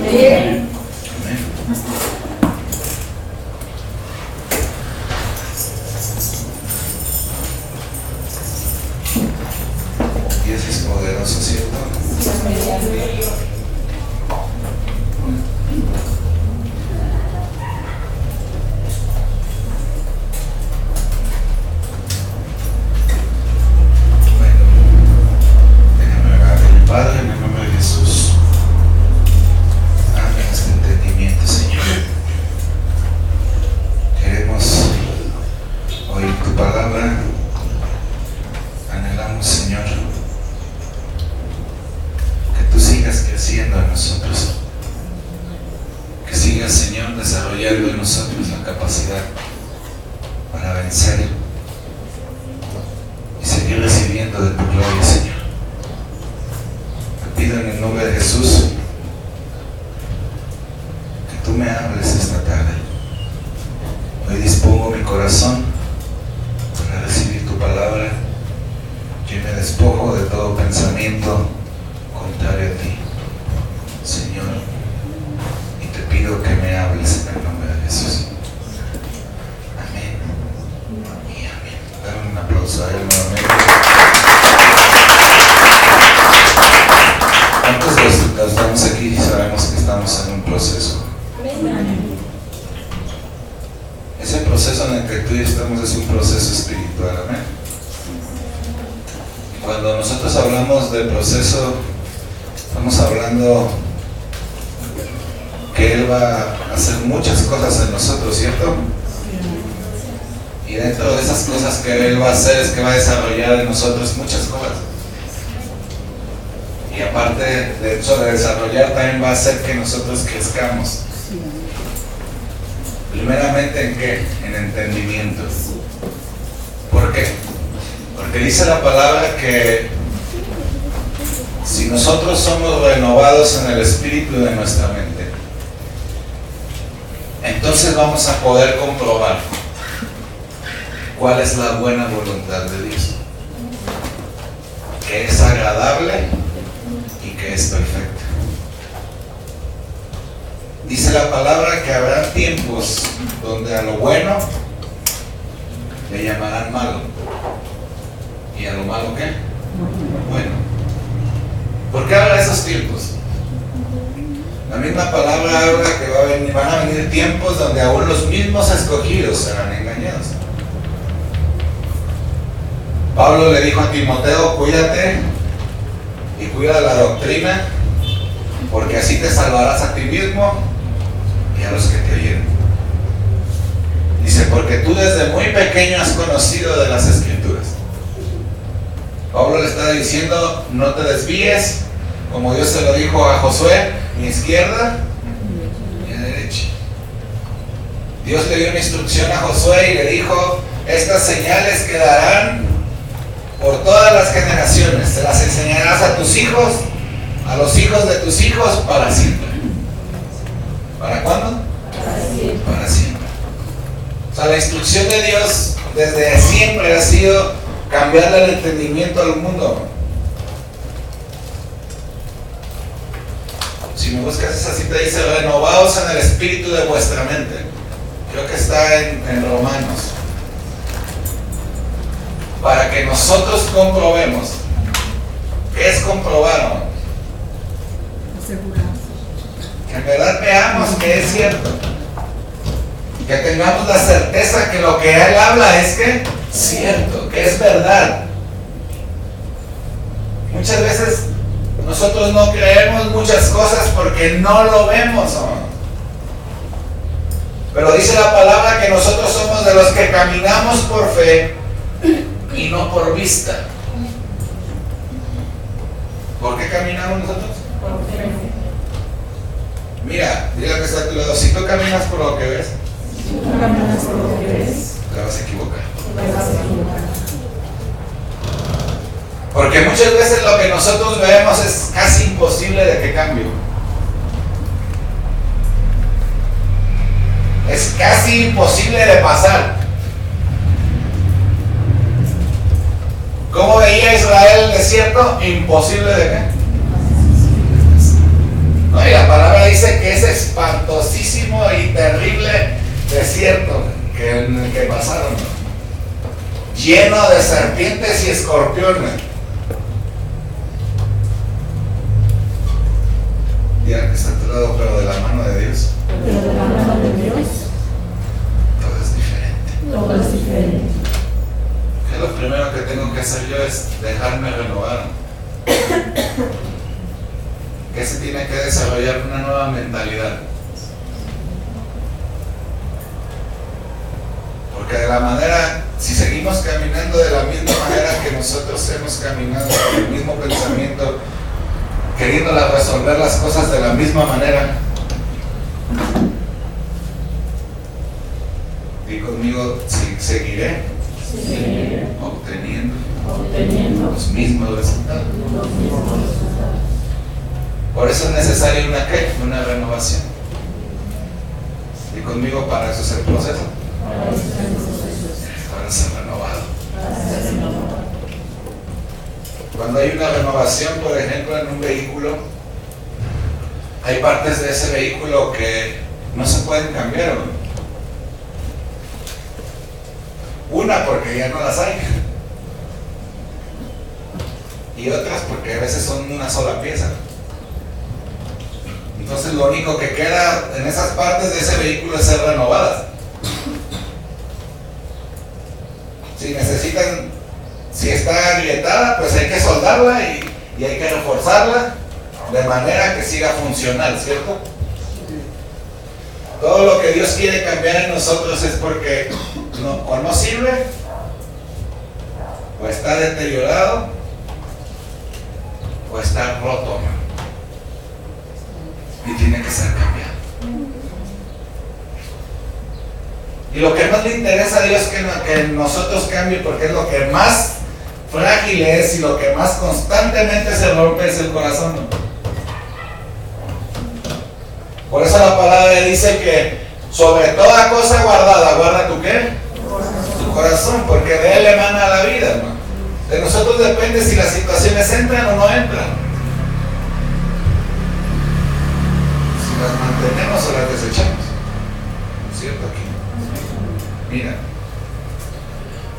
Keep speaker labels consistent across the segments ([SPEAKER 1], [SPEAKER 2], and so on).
[SPEAKER 1] Amén.
[SPEAKER 2] Dios es poderoso, ¿cierto? Padre, en el nombre de Jesús, dame este entendimiento, Señor. Queremos oír tu palabra. Anhelamos, Señor, que tú sigas creciendo en nosotros. Que sigas, Señor, desarrollando en nosotros la capacidad para vencer y seguir recibiendo de tu gloria, Señor. Pido en el nombre de Jesús que tú me hables esta tarde. Hoy dispongo mi corazón para recibir tu palabra. Yo me despojo de todo pensamiento contrario a ti, Señor, y te pido que me hables en el nombre de Jesús. Amén y amén. Dame un aplauso a él nuevamente. ¿Cuántos de los que estamos aquí sabemos que estamos en un proceso? Ese proceso en el que tú y yo estamos es un proceso espiritual, amén. Cuando nosotros hablamos del proceso, estamos hablando que Él va a hacer muchas cosas en nosotros, ¿cierto? Y dentro de esas cosas que Él va a hacer es que va a desarrollar en nosotros muchas cosas. Y aparte de eso de desarrollar, también va a hacer que nosotros crezcamos. Primeramente, ¿en qué? En entendimiento. ¿Por qué? Porque dice la palabra que si nosotros somos renovados en el espíritu de nuestra mente, entonces vamos a poder comprobar cuál es la buena voluntad de Dios, que es agradable y que es perfecto. Dice la palabra que habrá tiempos donde a lo bueno le llamarán malo, y a lo malo ¿qué? Bueno. ¿Por qué habrá esos tiempos? La misma palabra habla que van a venir tiempos donde aún los mismos escogidos serán engañados. Pablo le dijo a Timoteo: cuídate y cuida la doctrina, porque así te salvarás a ti mismo y a los que te oyen. Dice: porque tú desde muy pequeño has conocido de las Escrituras. Pablo le está diciendo: no te desvíes, como Dios se lo dijo a Josué, ni a izquierda ni a derecha. Dios le dio una instrucción a Josué y le dijo: estas señales quedarán por todas las generaciones, se las enseñarás a tus hijos, a los hijos de tus hijos, para siempre. ¿Para cuándo?
[SPEAKER 1] Para siempre.
[SPEAKER 2] Para siempre. O sea, la instrucción de Dios desde siempre ha sido cambiarle el entendimiento al mundo. Si me buscas esa cita, dice: renovaos en el espíritu de vuestra mente. Creo que está en Romanos. Para que nosotros comprobemos. ¿Qué es comprobar? Que en verdad veamos que es cierto. Que tengamos la certeza que lo que Él habla es que cierto, que es verdad. Muchas veces nosotros no creemos muchas cosas porque no lo vemos, ¿no? Pero dice la palabra que nosotros somos de los que caminamos por fe y no por vista. ¿Por qué caminamos nosotros?
[SPEAKER 1] Por fe.
[SPEAKER 2] Mira, dile que está a tu lado: si tú caminas por lo que ves,
[SPEAKER 1] Si tú caminas por lo que ves,
[SPEAKER 2] te vas a equivocar.
[SPEAKER 1] te vas a equivocar.
[SPEAKER 2] Porque muchas veces lo que nosotros vemos es casi imposible de que cambie. Es casi imposible de pasar. ¿Cómo veía Israel el desierto? Imposible de qué. No, y la palabra dice espantosísimo y terrible desierto en el que pasaron, lleno de serpientes y escorpiones. Ya que está a tu lado, pero de la mano de Dios,
[SPEAKER 1] Pero de la mano de Dios,
[SPEAKER 2] todo es diferente.
[SPEAKER 1] todo es diferente.
[SPEAKER 2] Que lo primero que tengo que hacer yo es dejarme renovar. Que se tiene que desarrollar una nueva mentalidad. Porque de la manera, si seguimos caminando de la misma manera que nosotros hemos caminado, con el mismo pensamiento, queriendo resolver las cosas de la misma manera, y conmigo seguiré
[SPEAKER 1] Seguiré
[SPEAKER 2] obteniendo los mismos resultados.
[SPEAKER 1] los mismos resultados.
[SPEAKER 2] Por eso es necesaria una renovación. Y conmigo para eso es el proceso, para ser renovado. Cuando hay una renovación, por ejemplo, en un vehículo, hay partes de ese vehículo que no se pueden cambiar, ¿no? Una, porque ya no las hay. Y otras, porque a veces son una sola pieza. Entonces lo único que queda en esas partes de ese vehículo es ser renovadas. Si está agrietada, pues hay que soldarla y hay que reforzarla de manera que siga funcional, ¿cierto? Todo lo que Dios quiere cambiar en nosotros es porque o no sirve, o está deteriorado, o está roto, y tiene que ser cambiado. Y lo que más le interesa a Dios que nosotros cambie, porque es lo que más frágil es y lo que más constantemente se rompe es el corazón, ¿no? Por eso la palabra dice que sobre toda cosa guardada, guarda tu ¿qué? Tu corazón, porque de él emana la vida, ¿no? De nosotros depende si las situaciones entran o no entran, si las mantenemos o las desechamos, ¿cierto? Aquí, mira,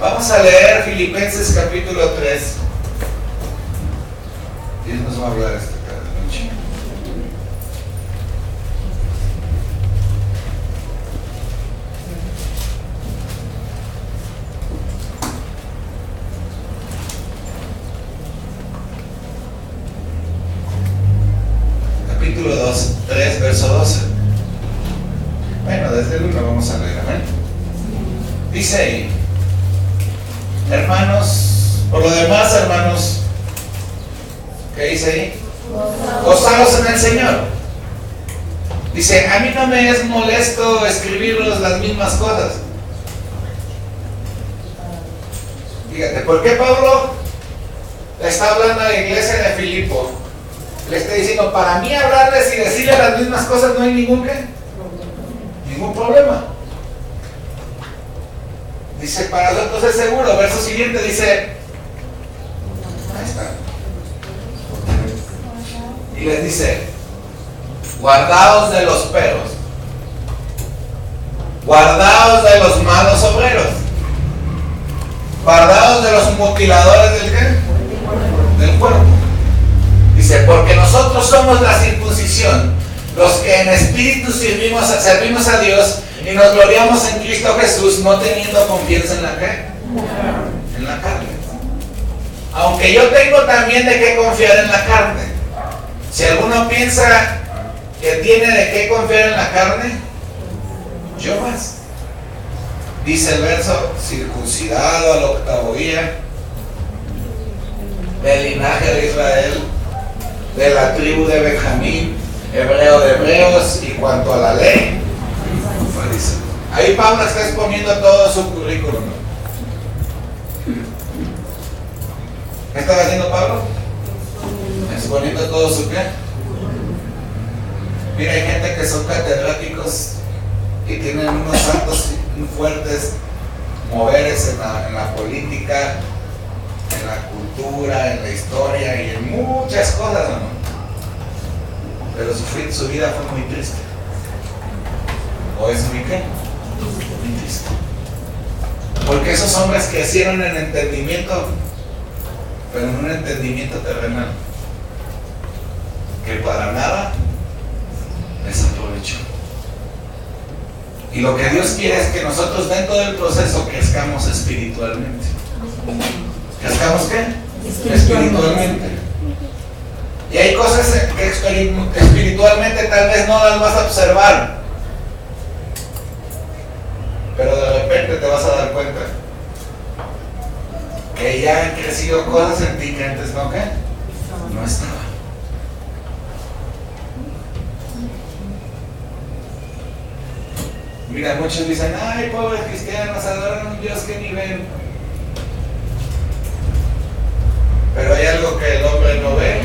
[SPEAKER 2] vamos a leer Filipenses capítulo 3. Dios nos va a hablar esta noche. Capítulo 3, verso 12. Bueno, desde el 1 vamos a leer, amén. Dice ahí: hermanos, por lo demás, hermanos, ¿qué dice ahí? Gozaos en el Señor. Dice, a mí no me es molesto escribirlos las mismas cosas. Fíjate, ¿por qué Pablo le está hablando a la iglesia de Filipo? Le está diciendo, para mí hablarles y decirles las mismas cosas no hay ningún problema. Dice, para nosotros es seguro. Verso siguiente dice, ahí está, y les dice, guardaos de los perros, guardaos de los malos obreros, guardaos de los mutiladores del ¿qué? Del cuerpo. Dice, porque nosotros somos la circuncisión, los que en espíritu servimos a Dios y nos gloriamos en Cristo Jesús, no teniendo confianza en la ¿qué? En la carne. Aunque yo tengo también de qué confiar en la carne. Si alguno piensa que tiene de qué confiar en la carne, yo más. Dice el verso, circuncidado al 8º día, del linaje de Israel, de la tribu de Benjamín, hebreo de hebreos, y cuanto a la ley, fariseo. Ahí Pablo está exponiendo todo su currículum. ¿Qué estaba haciendo Pablo? Exponiendo todo su ¿qué? Mira, hay gente que son catedráticos y tienen unos santos fuertes moveres en la política, en la cultura, en la historia y en muchas cosas, ¿no? Pero su vida fue muy triste. ¿O es muy qué? Muy triste. Porque esos hombres crecieron en entendimiento, pero en un entendimiento terrenal, que para nada les aprovechó. Y lo que Dios quiere es que nosotros dentro del proceso crezcamos espiritualmente. ¿Crezcamos qué? Espiritualmente. Y hay cosas que espiritualmente tal vez no las vas a observar, pero de repente te vas a dar cuenta que ya han crecido cosas en ti que antes no, ¿qué? No estaban. Mira, muchos dicen, ay, pobres cristianos, adoran a un Dios que ni ven. Pero hay algo que el hombre no ve,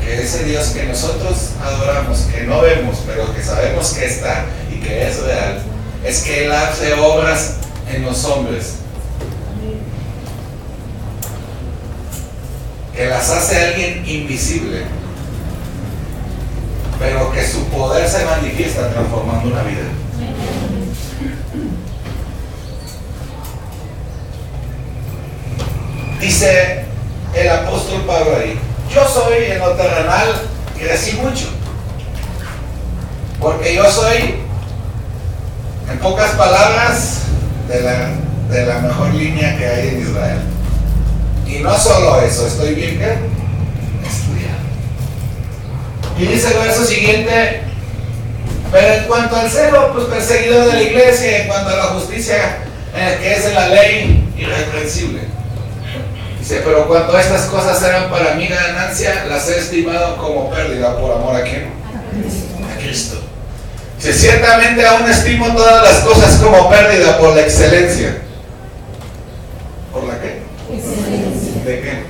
[SPEAKER 2] que ese Dios que nosotros adoramos, que no vemos, pero que sabemos que está y que es real, es que Él hace obras en los hombres, que las hace alguien invisible, pero que su poder se manifiesta transformando una vida. Dice el apóstol Pablo ahí, yo soy en lo terrenal, crecí mucho, porque yo soy, en pocas palabras, de la mejor línea que hay en Israel. Y no solo eso, estoy bien que estudiado. Y dice el verso siguiente, pero en cuanto al celo, pues perseguidor de la iglesia, en cuanto a la justicia, que es en la ley, irreprensible. Dice, pero cuando estas cosas eran para mi ganancia, las he estimado como pérdida por amor a ¿quién? A Cristo. Dice, ciertamente aún estimo todas las cosas como pérdida por la excelencia. ¿Por la qué? Excelencia. ¿De qué?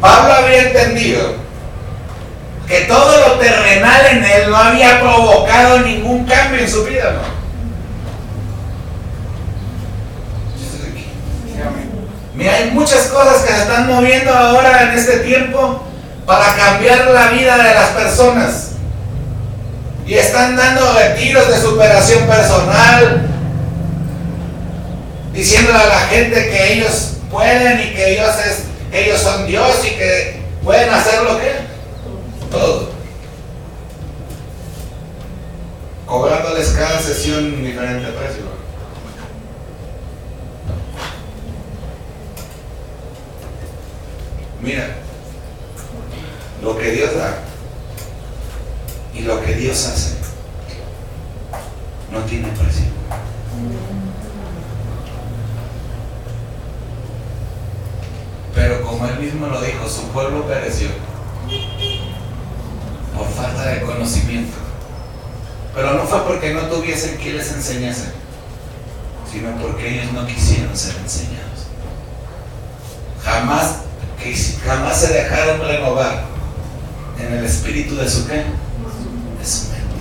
[SPEAKER 2] Pablo había entendido que todo lo terrenal en él no había provocado ningún cambio en su vida, ¿no? Mira, hay muchas cosas que se están moviendo ahora en este tiempo para cambiar la vida de las personas. Y están dando retiros de superación personal, diciéndole a la gente que ellos pueden y que ellos son Dios y que pueden hacer lo que todo, cobrándoles cada sesión diferente precio. Mira, lo que Dios da y lo que Dios hace no tiene precio. Pero como Él mismo lo dijo, su pueblo pereció por falta de conocimiento. Pero no fue porque no tuviesen quien les enseñase, sino porque ellos no quisieron ser enseñados. Jamás se dejaron renovar en el espíritu de su ¿qué? De su mente.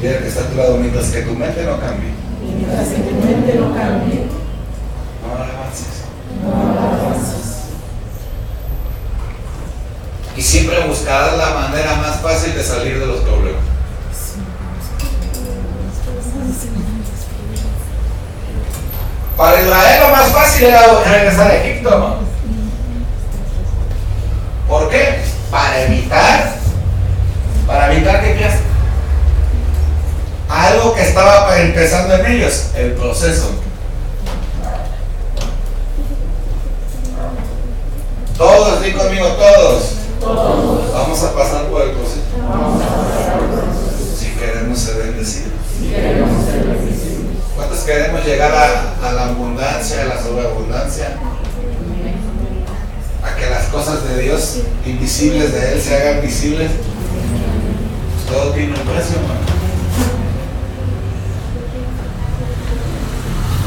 [SPEAKER 2] Mira que está a tu lado, mientras que tu mente no cambie.
[SPEAKER 1] Mientras que tu mente no cambie,
[SPEAKER 2] no avances.
[SPEAKER 1] no avanzas.
[SPEAKER 2] Y siempre buscarás la manera más fácil de salir de los problemas. Para Israel lo más fácil era regresar a Egipto, ¿no? ¿Por qué? Para evitar ¿qué crees? Algo que estaba empezando en ellos, el proceso. Todos, di conmigo, todos. Vamos a pasar por el proceso. Si queremos ser bendecidos. ¿Cuántos queremos llegar a la abundancia, a la sobreabundancia? A que las cosas de Dios, invisibles de Él, se hagan visibles. Todo tiene un precio, hermano.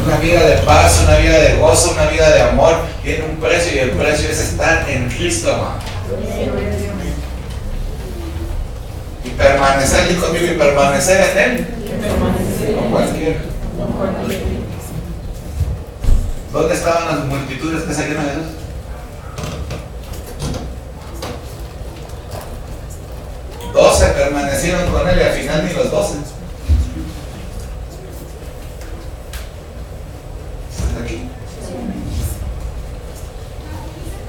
[SPEAKER 2] Una vida de paz, una vida de gozo, una vida de amor tiene un precio, y el precio es estar en Cristo, hermano. Y permanecer, y conmigo, y permanecer en Él. No cualquiera. ¿Dónde estaban las multitudes que salieron a Jesús? 12 permanecieron con él y al final ni los 12. ¿Estás aquí?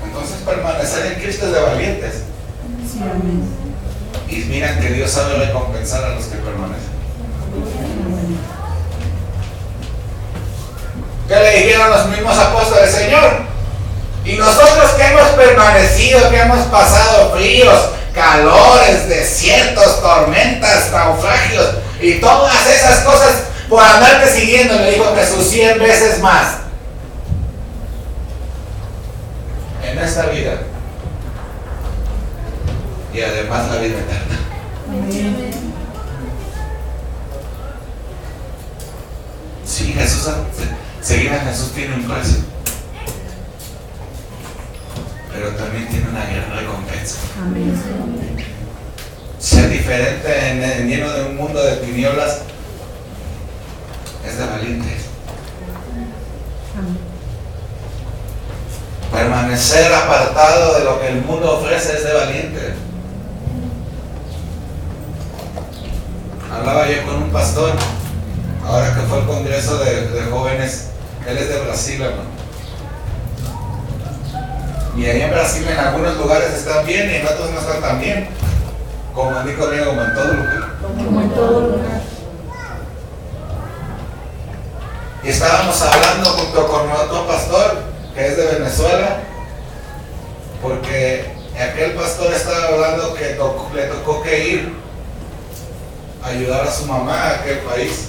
[SPEAKER 2] Entonces permanecer en Cristo es de valientes.
[SPEAKER 1] Sí, amén.
[SPEAKER 2] Y miran que Dios sabe recompensar a los que permanecen. ¿Qué le dijeron los mismos apóstoles? Señor, y nosotros que hemos permanecido, que hemos pasado fríos, calores, desiertos, tormentas, naufragios y todas esas cosas por andarte siguiendo, le dijo Jesús 100 veces más. En esta vida y además la vida eterna.
[SPEAKER 1] Amén.
[SPEAKER 2] Sí, Jesús, seguir a Jesús tiene un precio, pero también tiene una gran recompensa.
[SPEAKER 1] Amén.
[SPEAKER 2] Ser diferente en lleno de un mundo de tinieblas es de valientes.
[SPEAKER 1] Amén.
[SPEAKER 2] Permanecer apartado de lo que el mundo ofrece es de valientes. Hablaba yo con un pastor ahora que fue el congreso de jóvenes. Él es de Brasil, hermano. Y ahí en Brasil en algunos lugares están bien y en otros no están tan bien. Como dijo Diego, como en todo lugar.
[SPEAKER 1] Como en todo lugar.
[SPEAKER 2] Y estábamos hablando junto con otro pastor que es de Venezuela, porque aquel pastor estaba hablando que le tocó que ir a ayudar a su mamá a aquel país.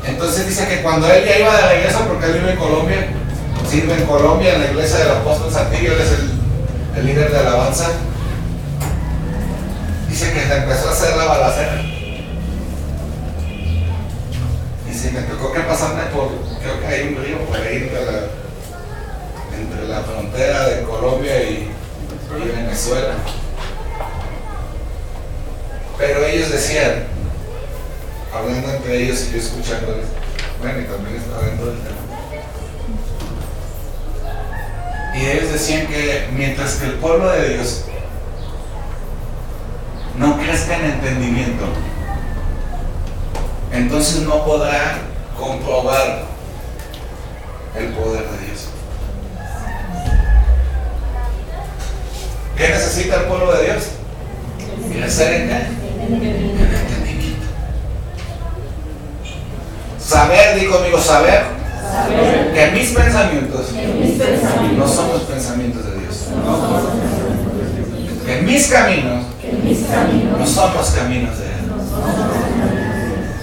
[SPEAKER 2] Entonces dice que cuando él ya iba de regreso, porque él vive en Colombia, sirve en Colombia en la iglesia del apóstol Santillo, él es el líder de alabanza. Dice que se empezó a hacer la balacera. Dice, me tocó que pasarme por, creo que hay un río por ahí entre la frontera de Colombia y Venezuela. Pero ellos decían, hablando entre ellos y yo escuchándoles, bueno, y también está dentro del tema. Y ellos decían que mientras que el pueblo de Dios no crezca en entendimiento, entonces no podrá comprobar el poder de Dios. ¿Qué necesita el pueblo de Dios? Crecer en qué? En entendimiento. Saber, di conmigo, saber que mis pensamientos no son los pensamientos de Dios. Que mis caminos no son los caminos de Él.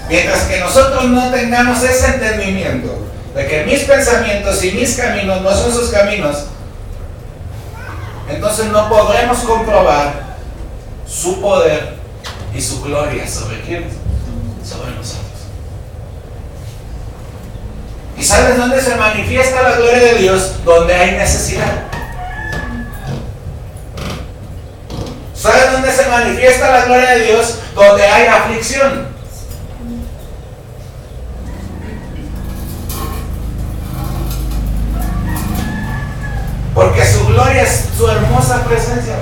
[SPEAKER 2] Mientras que nosotros no tengamos ese entendimiento de que mis pensamientos y mis caminos no son sus caminos, entonces no podremos comprobar su poder y su gloria sobre quién, sobre nosotros. ¿Y sabes dónde se manifiesta la gloria de Dios? Donde hay necesidad. ¿Sabes dónde se manifiesta la gloria de Dios? Donde hay aflicción. Porque su gloria es su hermosa presencia.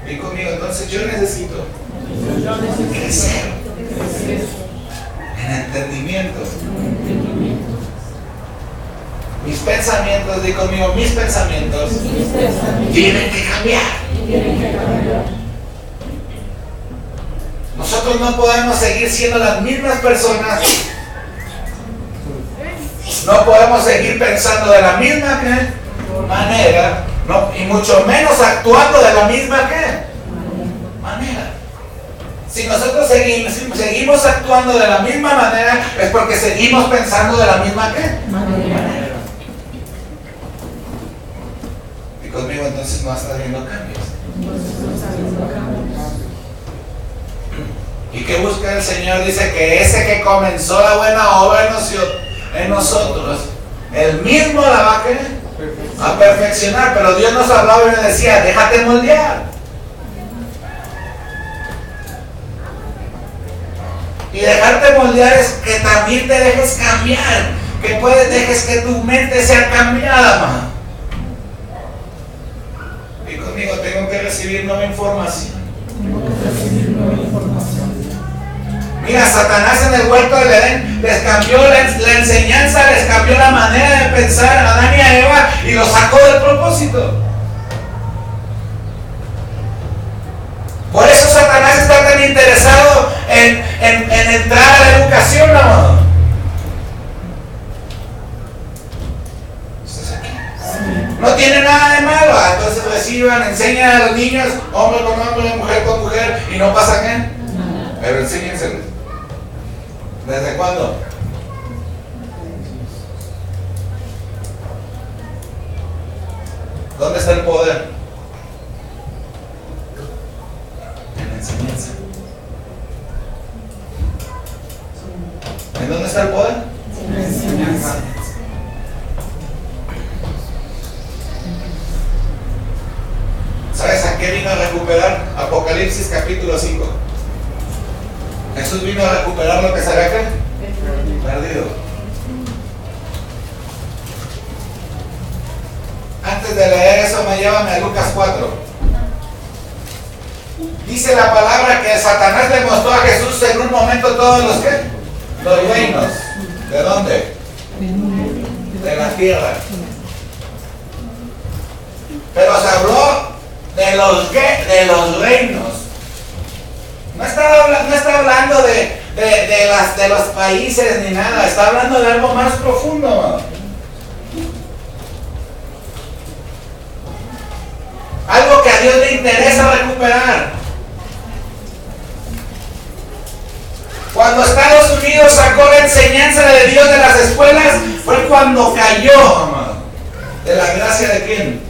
[SPEAKER 2] Y conmigo, entonces yo necesito crecer en entendimiento. Mis pensamientos, di conmigo, mis pensamientos tienen que cambiar. Nosotros no podemos seguir siendo las mismas personas. No podemos seguir pensando de la misma manera, no, y mucho menos actuando de la misma manera. Si nosotros seguimos actuando de la misma manera, es porque seguimos pensando de la misma manera. Y conmigo entonces no está habiendo cambios. ¿Y qué busca el Señor? Dice que ese que comenzó la buena obra en nosotros, Él mismo la va a perfeccionar. Pero Dios nos hablaba y nos decía, déjate moldear. Y dejarte moldear es que también te dejes cambiar, que dejes que tu mente sea cambiada, man. recibir nueva información.
[SPEAKER 1] Tengo que recibir nueva información.
[SPEAKER 2] Mira, Satanás en el huerto del Edén les cambió la enseñanza, les cambió la manera de pensar a Adán y a Eva y los sacó del propósito. Por eso Satanás está tan interesado en entrar a la educación, amado. ¿Estás aquí? No tiene nada de malo. Entonces reciban, enseñan a los niños, hombre con hombre, mujer con mujer, y no pasa qué. Pero enséñenselos. ¿Desde cuándo? ¿Dónde está el poder? En la enseñanza. ¿En dónde está el poder?
[SPEAKER 1] En la enseñanza.
[SPEAKER 2] ¿Sabes a qué vino a recuperar? Apocalipsis capítulo 5. Jesús vino a recuperar lo que se había perdido. Antes de leer eso, llévame a Lucas 4. Dice la palabra que Satanás le mostró a Jesús en un momento todos los reinos. ¿De dónde? De la tierra. Pero se habló de los reinos. No está hablando de los países ni nada, está hablando de algo más profundo. Algo que a Dios le interesa recuperar. Cuando Estados Unidos sacó la enseñanza de Dios de las escuelas, fue cuando cayó, amado. ¿De la gracia de quién?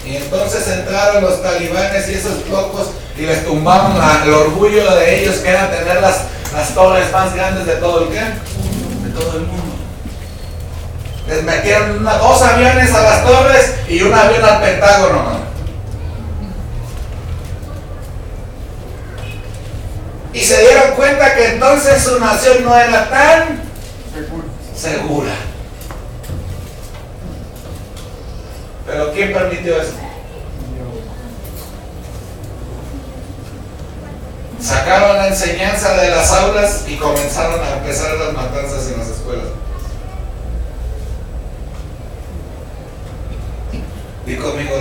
[SPEAKER 2] Y entonces entraron los talibanes y esos locos y les tumbaron el orgullo de ellos, que era tener las torres más grandes de todo el de todo el mundo. Les metieron 2 aviones a las torres y un avión al Pentágono, man. Y se dieron cuenta que entonces su nación no era tan segura. Pero ¿quién permitió eso? Sacaron la enseñanza de las aulas y comenzaron a empezar las matanzas en las escuelas. Di conmigo,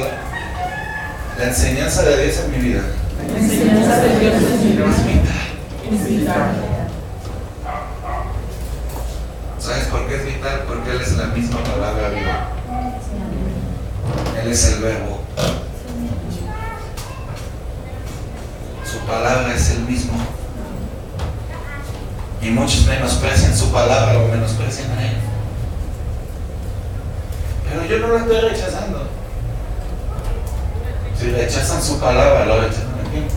[SPEAKER 2] la enseñanza de Dios en mi vida.
[SPEAKER 1] La enseñanza de Dios es vital. Es vital.
[SPEAKER 2] ¿Sabes por qué es vital? Porque Él es la misma palabra viva. Él es el verbo. Su palabra es el mismo. Y muchos menosprecian su palabra o menosprecian a Él. Pero yo no lo estoy rechazando. Si rechazan su palabra, lo rechazan a quién.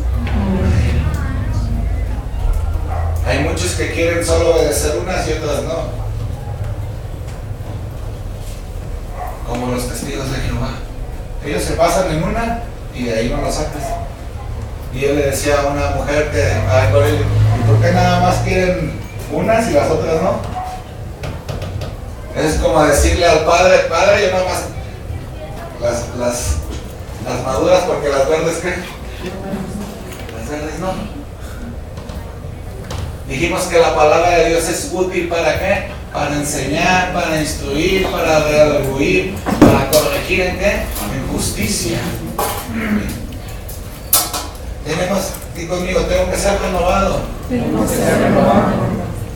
[SPEAKER 2] Hay muchos que quieren solo obedecer unas y otras no. Como los testigos de Jehová. Ellos se pasan en una y de ahí no lo sacas. Y yo le decía a una mujer que, ¿y por qué nada más quieren unas y las otras no? Es como decirle al padre, yo nada más las maduras, porque las verdes, ¿qué? Las verdes no. Dijimos que la palabra de Dios es útil ¿para qué? Para enseñar, para instruir, para redarguir, para corregir ¿en qué? En justicia. Di conmigo, tengo que ser renovado.
[SPEAKER 1] Tengo que ser renovado.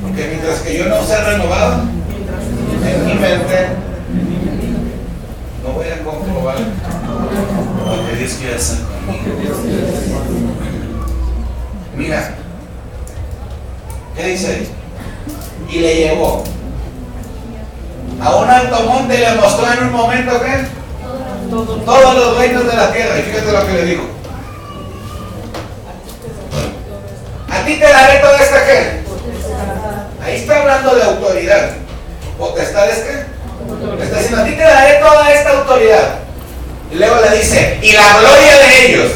[SPEAKER 2] Porque mientras que yo no sea renovado en mi mente, no voy a comprobar lo que Dios quiere hacer conmigo. Mira, ¿qué dice ahí? Y le llevó a un alto monte y le mostró en un momento ¿qué? Todos los reinos de la tierra. Y fíjate lo que le dijo. A ti te daré toda esta ¿qué? Ahí está hablando de autoridad. ¿Potestad es qué? Está diciendo, a ti te daré toda esta autoridad. Y luego le dice, y la gloria de ellos.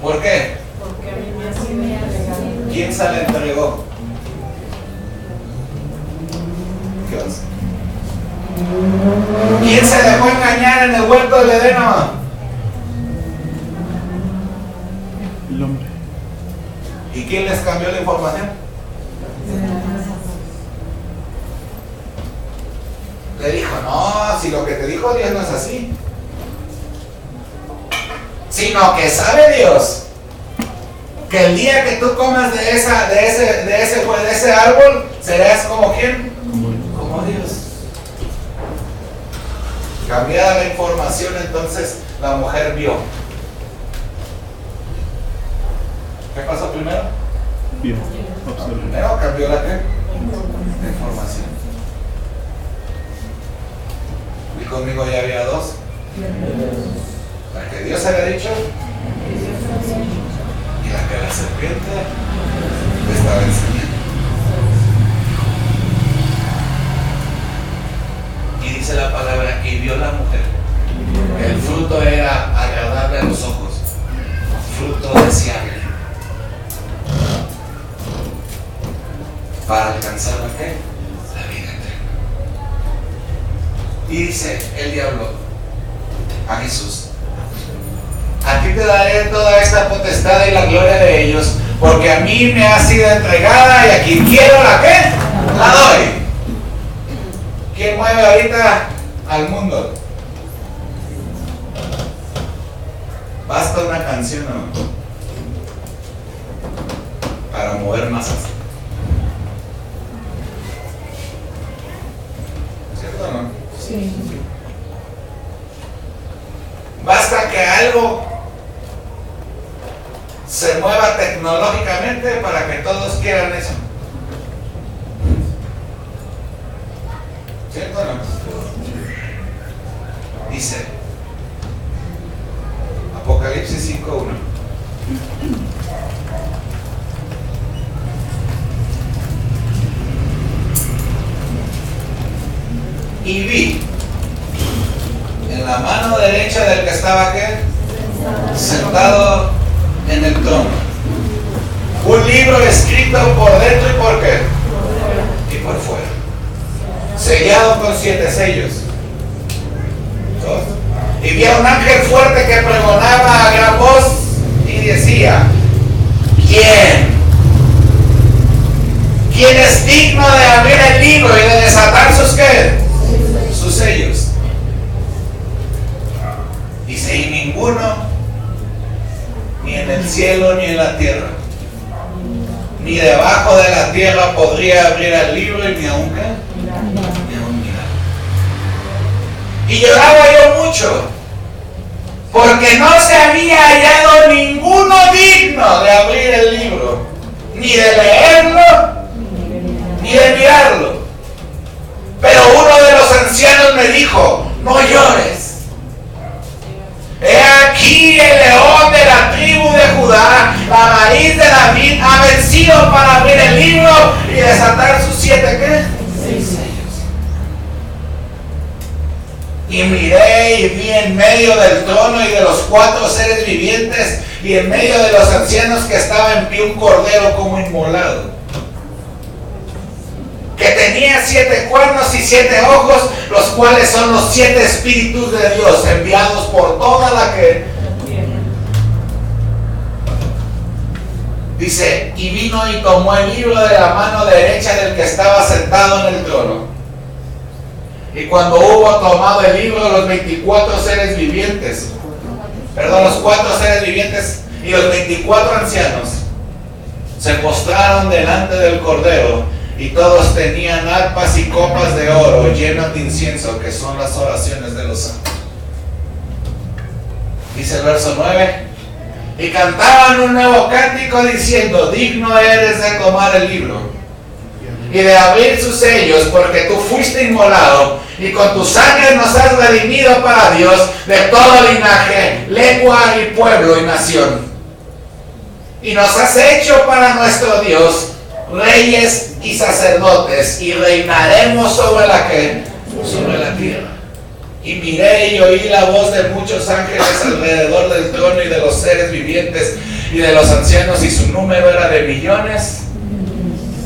[SPEAKER 2] ¿Por qué?
[SPEAKER 1] Porque a mí me ha sido entregado.
[SPEAKER 2] ¿Quién se la entregó? Dios. ¿Quién se dejó engañar en el huerto del Edén? ¿Y quién les cambió la información? Le dijo, no, si lo que te dijo Dios no es así. Sino que sabe Dios que el día que tú comas de ese árbol, serás como ¿quién? Como Dios. Cambiada la información, entonces la mujer vio. ¿Qué pasó primero?
[SPEAKER 3] Bien.
[SPEAKER 2] Primero cambió la información. Y conmigo ya había dos. La que Dios había dicho y la que la serpiente le estaba enseñando. Y dice la palabra que vio la mujer que el fruto era agradable a los ojos, fruto deseable, para alcanzar la ¿qué? La vida eterna. Y dice el diablo a Jesús: a ti te daré toda esta potestad y la gloria de ellos, porque a mí me ha sido entregada y a quien quiero la ¿qué? La doy. ¿Quién mueve ahorita al mundo? Basta una canción, ¿no? Para mover masas. ¿Cierto o no?
[SPEAKER 1] Sí.
[SPEAKER 2] Basta que algo se mueva tecnológicamente para que todos quieran eso. ¿Cierto o no? Dice Apocalipsis 5:1. Y vi en la mano derecha del que estaba ¿qué? Sentado en el trono un libro escrito por dentro y por ¿qué? Y por fuera, sellado con 7 sellos. Y vi a un ángel fuerte que pregonaba a gran voz y decía: ¿Quién es digno de abrir el libro y de desatar sus ¿qué? Sus sellos? Dice: y ninguno, ni en el cielo ni en la tierra, ni debajo de la tierra podría abrir el libro, y ni aún ¿qué? Ni aún mirar. Y lloraba yo mucho, porque no se había hallado ninguno digno de abrir el libro, ni de leerlo, ni de mirarlo. Pero uno de los ancianos me dijo: no llores. He aquí el león de la tribu de Judá, la raíz de David, ha vencido para abrir el libro y desatar sus 7 ¿qué? 6 sellos. Y miré y vi en medio del trono y de los 4 seres vivientes y en medio de los ancianos que estaba en pie un cordero como inmolado, que tenía 7 cuernos y 7 ojos, los cuales son los 7 espíritus de Dios enviados por toda la que... Dice: y vino y tomó el libro de la mano derecha del que estaba sentado en el trono. Y cuando hubo tomado el libro, los 24 seres vivientes, los 4 seres vivientes y los 24 ancianos se postraron delante del cordero, y todos tenían arpas y copas de oro llenas de incienso, que son las oraciones de los santos. Dice el verso 9: y cantaban un nuevo cántico diciendo: digno eres de tomar el libro y de abrir sus sellos, porque tú fuiste inmolado y con tu sangre nos has redimido para Dios de todo linaje, lengua y pueblo y nación, y nos has hecho para nuestro Dios reyes y sacerdotes, y reinaremos sobre la ¿qué? Sobre la tierra. Y miré y oí la voz de muchos ángeles alrededor del trono y de los seres vivientes y de los ancianos, y su número era de millones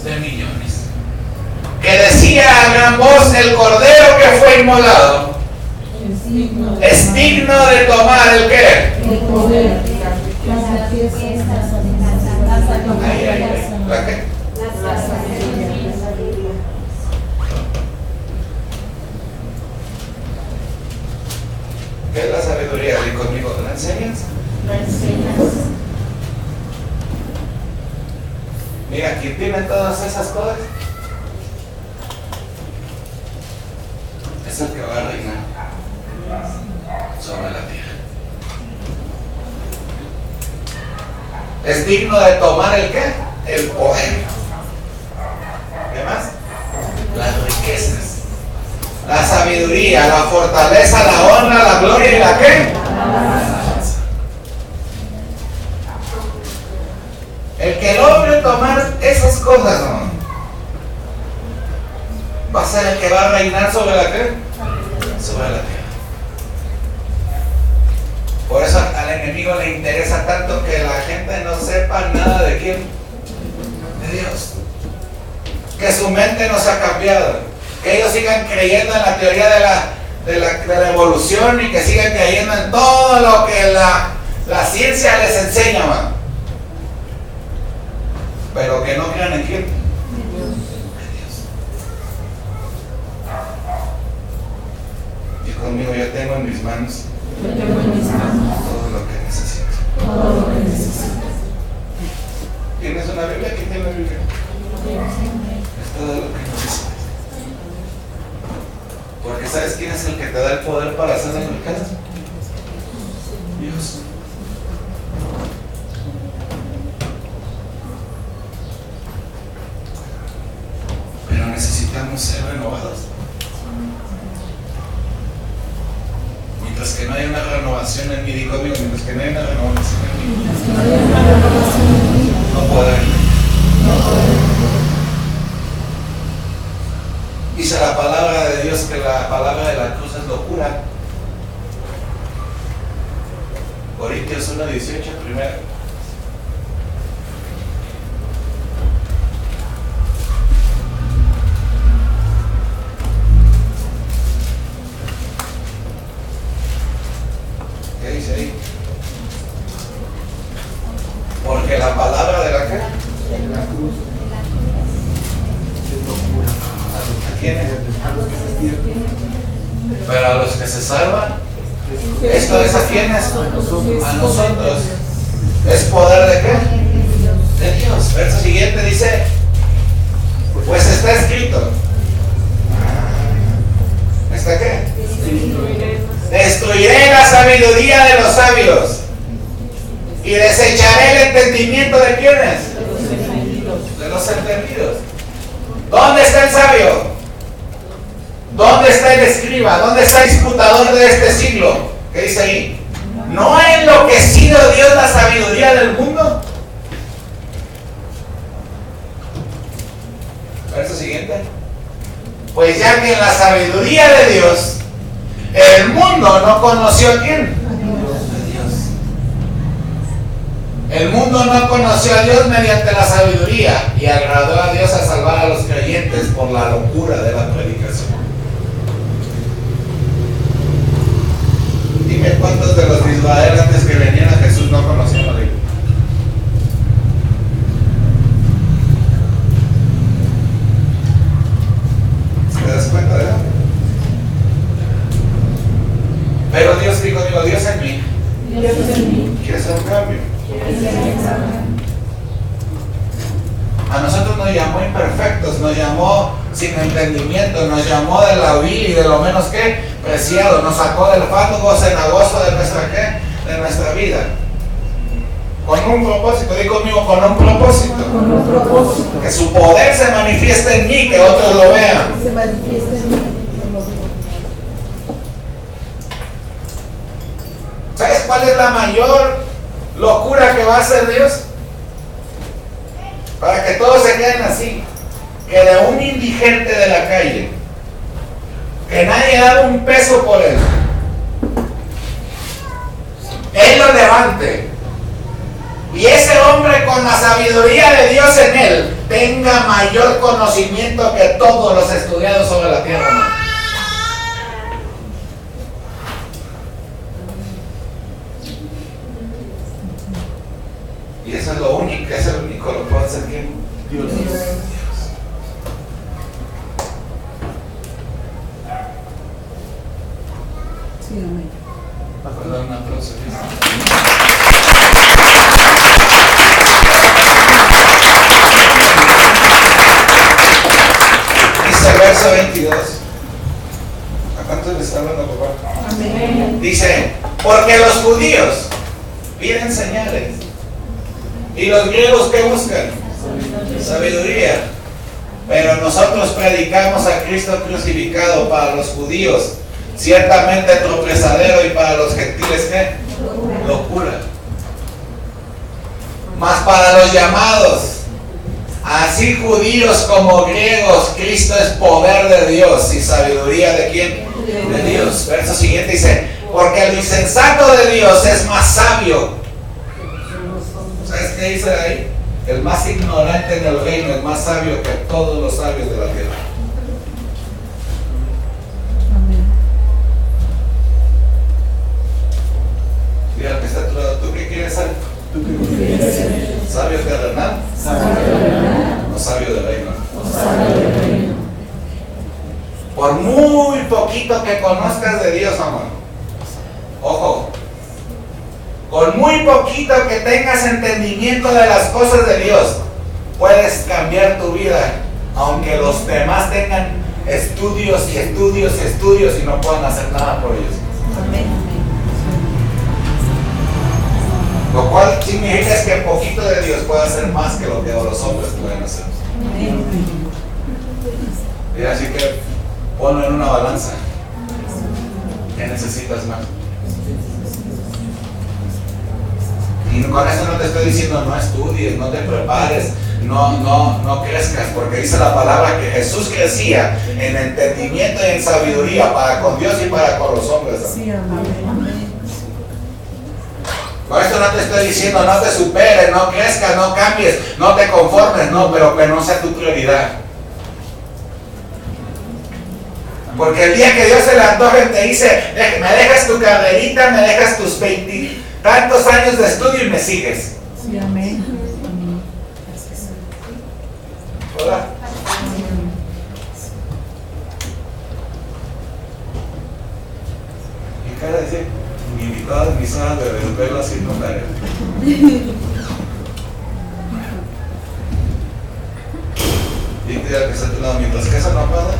[SPEAKER 2] de millones, que decía a gran voz: el cordero que fue inmolado es digno de tomar el ¿qué?
[SPEAKER 1] El poder.
[SPEAKER 2] Ay, ay, enseñas? Mira, ¿quién tiene todas esas cosas? Es el que va a reinar sobre la tierra. Es digno de tomar el ¿qué? El poder. ¿Qué más? Las riquezas, la sabiduría, la fortaleza, la honra, la gloria y la ¿qué? El que logre tomar esas cosas, ¿no? Va a ser el que va a reinar sobre la ¿qué? Sobre la tierra. Por eso al enemigo le interesa tanto que la gente no sepa nada de quién, de Dios. Que su mente no se ha cambiado, que ellos sigan creyendo en la teoría de la evolución y que sigan creyendo en todo lo que la ciencia les enseña, man. Pero que no crean en quién, en Dios. Y conmigo yo tengo en mis manos todo lo que necesito. ¿Tienes una Biblia? ¿Quién tiene una Biblia? Es todo lo que necesitas. Porque ¿sabes quién es el que te da el poder para hacer las riquezas? Dios. Pero necesitamos ser renovados. Mientras que no haya una renovación en mí, digo amigo, mientras que no haya una renovación en mí, no podrán. Dice la palabra de Dios que la palabra de la cruz es locura. Corintios 1:18 primero. ¿Qué dice ahí? Porque la palabra de la ¿qué?
[SPEAKER 3] De la cruz.
[SPEAKER 2] ¿A quiénes? Pero a los que se salvan, ¿esto es a quiénes? A nosotros. ¿Es poder de qué? De Dios. Verso siguiente dice, pues está escrito. ¿Está qué? Destruiré la sabiduría de los sabios y desecharé el entendimiento de quiénes? De los entendidos. ¿Dónde está el sabio? ¿Dónde está el escriba? ¿Dónde está el disputador de este siglo? ¿Qué dice ahí? ¿No ha enloquecido Dios la sabiduría del mundo? Verso siguiente. Pues ya que en la sabiduría de Dios el mundo no conoció a quién. A Dios. El mundo no conoció a Dios mediante la sabiduría y agradó a Dios a salvar a los creyentes por la locura de la predicación. Dime cuántos de los de Israel antes que venían a Jesús no conocían la ley. ¿Te das cuenta de eso? Pero Dios dijo, Dios en mí. ¿Quieres hacer un cambio? A nosotros nos llamó imperfectos, nos llamó sin entendimiento, nos llamó de la vil y de lo menos que preciado, nos sacó del fango cenagoso de nuestra ¿qué? De nuestra vida. Con un propósito, di conmigo, con un propósito.
[SPEAKER 3] Con un propósito.
[SPEAKER 2] Que su poder se manifieste en mí, que otros lo vean.
[SPEAKER 3] Se manifiesta en mí.
[SPEAKER 2] ¿Sabes cuál es la mayor locura que va a hacer Dios? Para que todos se queden así. Que de un indigente de la calle, que nadie da un peso por él, Él lo levante. Y ese hombre con la sabiduría de Dios en él tenga mayor conocimiento que todos los estudiados sobre la tierra, ¿no? Y eso es lo único, eso es lo único lo puede hacer ¿quién? Dios.
[SPEAKER 3] Sí, amén.
[SPEAKER 2] ¿Puedo dar una prueba? aplauso. Dice el verso 22. ¿A cuántos le está hablando, papá?
[SPEAKER 3] Amén.
[SPEAKER 2] Dice, porque los judíos piden señales y los griegos ¿qué buscan? Sabiduría. Pero nosotros predicamos a Cristo crucificado, para los judíos ciertamente tropezadero y para los gentiles ¿qué? Locura. Mas para los llamados, así judíos como griegos, Cristo es poder de Dios y sabiduría ¿de quién? De Dios. Verso siguiente dice, porque el insensato de Dios es más sabio. ¿Sabes qué dice ahí? El más ignorante en el reino es más sabio que todos los sabios de la tierra. Mira al que está a tu lado, ¿tú qué quieres ser? ¿Sabio terrenal? ¿O sabio del reino? Por muy poquito que conozcas de Dios, amor. Ojo. Con muy poquito que tengas entendimiento de las cosas de Dios, puedes cambiar tu vida, aunque los demás tengan estudios y estudios y estudios y no puedan hacer nada por ellos. Lo cual significa que poquito de Dios puede hacer más que lo que los hombres pueden hacer. Y así que ponlo en una balanza. ¿Qué necesitas más? Y con eso no te estoy diciendo no estudies, no te prepares, no crezcas, porque dice la palabra que Jesús crecía en entendimiento y en sabiduría para con Dios y para con los hombres.
[SPEAKER 3] Sí, amén.
[SPEAKER 2] Con esto no te estoy diciendo no te superes, no crezcas, no cambies, no te conformes, no, pero que no sea tu prioridad. Porque el día que Dios se le antoje te dice, me dejas tu carrerita, me dejas tus 20 tantos años de estudio y me sigues.
[SPEAKER 3] Sí, amén.
[SPEAKER 2] Hola. Y cada vez mi invitado en mis horas de desvelo sin número. Y te diga que está a tu lado, mientras que eso no pasa,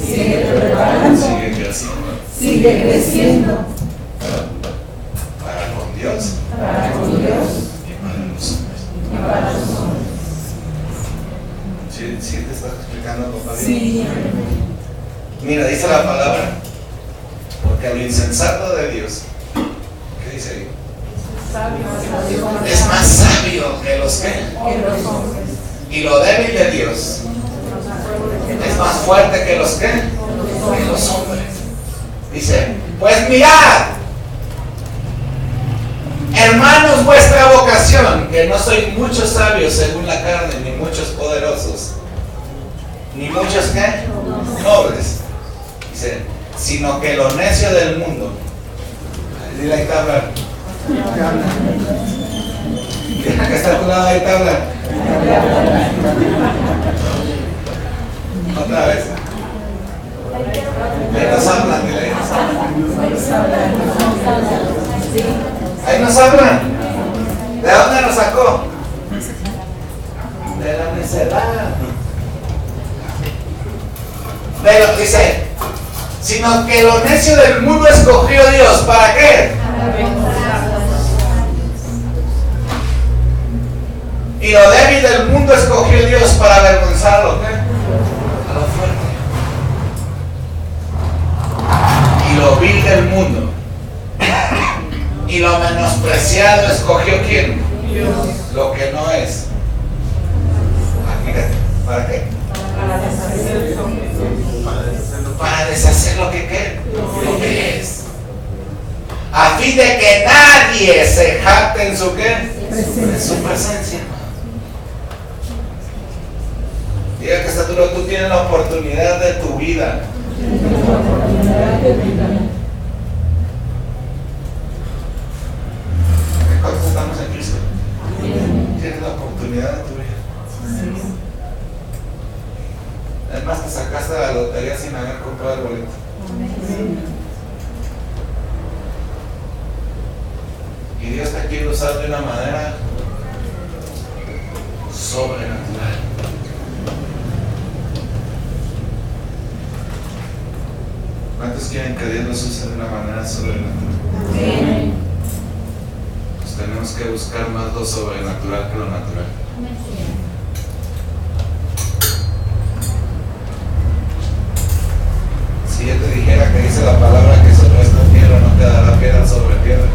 [SPEAKER 2] síguete preparando, sigue creciendo.
[SPEAKER 3] Sigue creciendo.
[SPEAKER 2] Para con Dios y para los hombres. ¿Sí te estás explicando, papá?
[SPEAKER 3] Sí.
[SPEAKER 2] Mira, dice la palabra, porque lo insensato de Dios, ¿qué dice ahí? Es más sabio que los que. Y lo débil de Dios es más fuerte que los que. Que los hombres. Dice, pues mirad, hermanos, vuestra vocación, que no soy muchos sabios según la carne, ni muchos poderosos, ni muchos ¿qué? Nobles. Dice, sino que lo necio del mundo. Dile ahí está hablando. Mira que está a tu lado, ahí está hablando. Otra vez. Ahí nos hablan, dile, ahí nos hablan. Ahí nos hablan. ¿De dónde nos sacó? De la necedad. Pero dice, sino que lo necio del mundo escogió Dios. ¿Para qué? Y lo débil del mundo escogió Dios para avergonzarlo. ¿Qué? A lo fuerte. Y lo vil del mundo y lo menospreciado escogió ¿quién? Dios. Lo que no es. Fíjate, ¿para qué? Para deshacer lo que ¿qué? Lo que es. A fin de que nadie se jacte en su ¿qué? En su presencia. Diga que tú tienes la oportunidad de tu vida. ¿Cuántos estamos en Cristo? Tienes la oportunidad de tu vida. Es más, te sacaste la lotería sin haber comprado el boleto. Y Dios te quiere usar de una manera sobrenatural. ¿Cuántos quieren que Dios los use de una manera sobrenatural?
[SPEAKER 3] Amén.
[SPEAKER 2] Pues tenemos que buscar más lo sobrenatural que lo natural. Si yo te dijera que dice la palabra que sobre esta piedra no quedará piedra sobre piedra,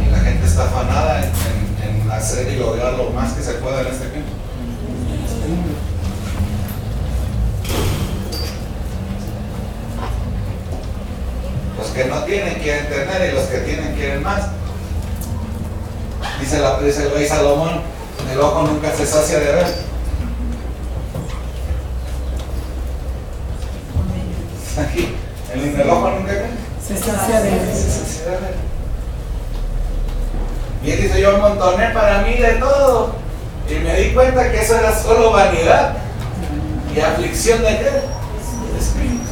[SPEAKER 2] y la gente está afanada en hacer y lograr lo más que se pueda en este tiempo. Los que no tienen quieren tener y los que tienen quieren más. Dice el rey Salomón, el ojo nunca se sacia de ver. Aquí, el ojo nunca
[SPEAKER 3] Se sacia de
[SPEAKER 2] se sacia de ver. Y él dice, yo amontoné para mí de todo. Y me di cuenta que eso era solo vanidad y aflicción de qué? De espíritu.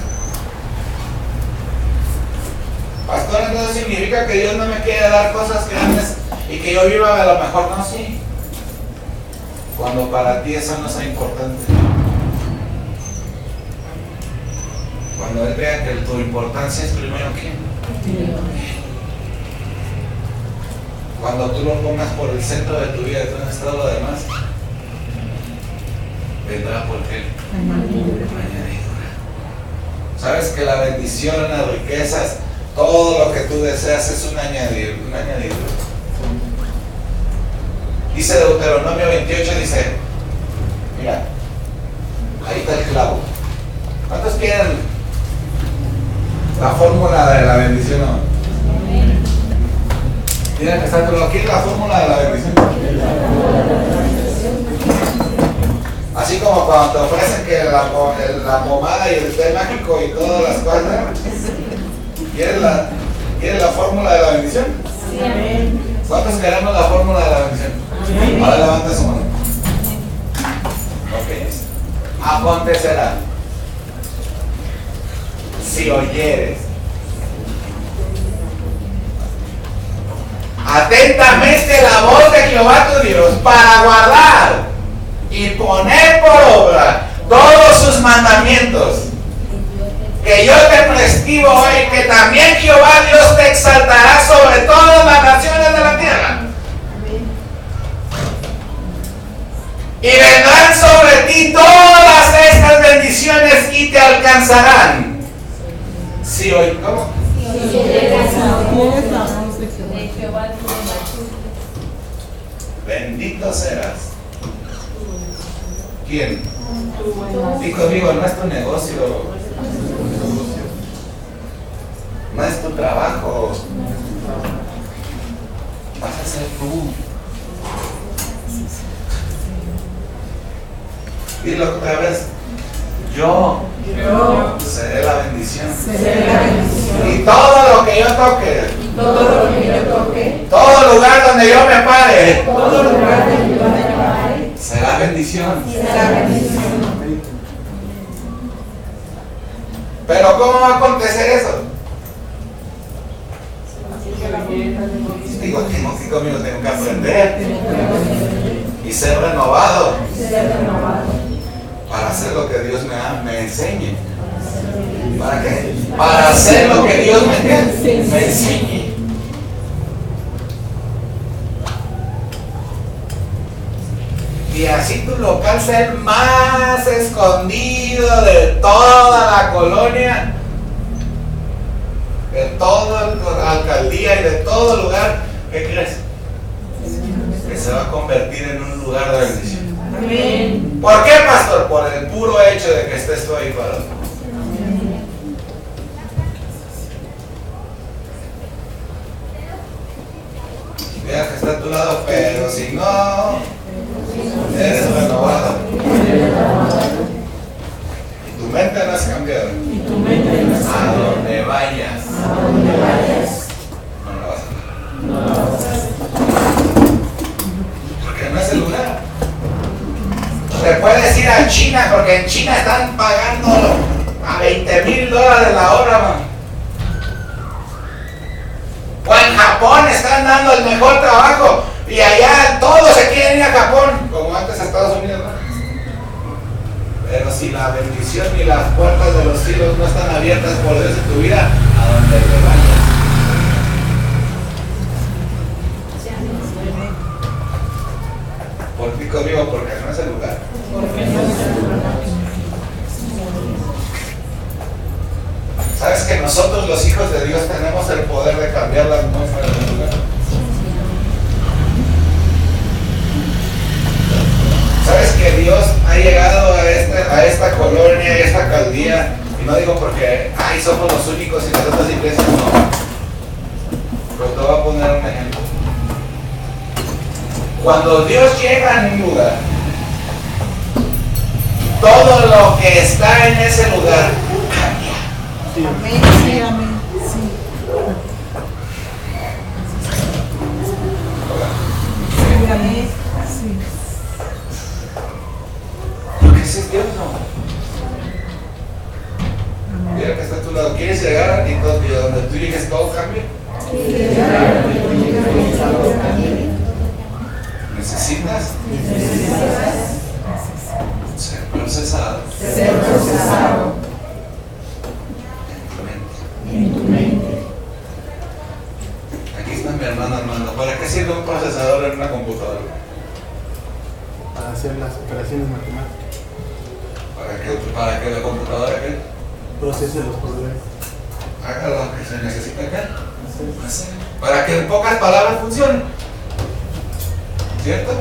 [SPEAKER 2] Pastor, entonces significa que Dios no me quiere dar cosas grandes y que yo viva a lo mejor, no, sí. Cuando para ti eso no sea importante. Cuando Él vea que tu importancia es primero ¿quién? Cuando tú lo pongas por el centro de tu vida y tú no estás lo demás, vendrá por qué. Añadidura. Sabes que la bendición, las riquezas, todo lo que tú deseas es una añadidura. Dice Deuteronomio 28, dice, mira, ahí está el clavo. ¿Cuántos quieren la fórmula de la bendición? ¿No? Tienen que estar, pero ¿quieren la fórmula de la bendición? Así como cuando te ofrecen que la pomada y el té mágico y todas las cosas, ¿quieren la fórmula de la bendición? ¿Cuántos queremos la fórmula de la bendición? Ahora levanta su mano. Ok. Acontecerá, si oyeres atentamente la voz de Jehová tu Dios para guardar y poner por obra todos sus mandamientos que yo te prescribo hoy, que también Jehová Dios te exaltará sobre todas las naciones de la tierra. Y vendrán sobre ti todas estas bendiciones y te alcanzarán. Si hoy, ¿cómo? Bendito serás. ¿Quién? Y conmigo, no es tu negocio, no es tu trabajo, vas a ser tú. Dilo otra vez. Yo seré la bendición. Y todo lo que yo toque, todo lugar donde yo me pare, será bendición. Pero ¿cómo va a acontecer eso? Digo, aquí conmigo tengo que aprender y ser renovado para hacer lo que Dios me enseñe. ¿Para qué? Para hacer lo que Dios me enseñe. Y así tu local sea el más escondido de toda la colonia, de toda la alcaldía y de todo lugar. ¿Qué crees? Que se va a convertir en un lugar de bendición.
[SPEAKER 3] Amén.
[SPEAKER 2] ¿Por qué, pastor? Por el puro hecho de que estés tú ahí parado. Mira que está a tu lado, pero si no, eres renovado. Y tu mente no has cambiado. A donde vayas, no la vas a ver. Porque no es el lugar. Te puedes ir a China, porque en China están pagando a $20,000 la hora, man. O en Japón están dando el mejor trabajo y allá todos se quieren ir a Japón, como antes a Estados Unidos, ¿no? Pero si la bendición y las puertas de los cielos no están abiertas por Dios en tu vida, a donde te vayas. Por ti conmigo, porque no es el lugar. ¿Sabes que nosotros los hijos de Dios tenemos el poder de cambiar la atmósfera del lugar? ¿Sabes que Dios ha llegado a esta colonia, a esta alcaldía? Y no digo porque, ay, somos los únicos y las otras iglesias no. Pero te voy a poner un ejemplo. Cuando Dios llega a un lugar, todo lo que está en ese lugar cambia.
[SPEAKER 3] Amén, sí, amén. Sí. Sí, amén. Sí.
[SPEAKER 2] Porque ese es Dios, ¿no? Mira que está a tu lado. ¿Quieres llegar y todo, y donde tú llegues todo cambia? ¿Necesitas? Ser procesado. En tu mente. Aquí está mi hermano Armando. ¿Para qué sirve un procesador en una computadora?
[SPEAKER 4] Para hacer las operaciones matemáticas.
[SPEAKER 2] ¿Para que la computadora qué?
[SPEAKER 4] Procese los problemas.
[SPEAKER 2] Haga lo que se necesita acá. Para que en pocas palabras funcione. ¿Cierto?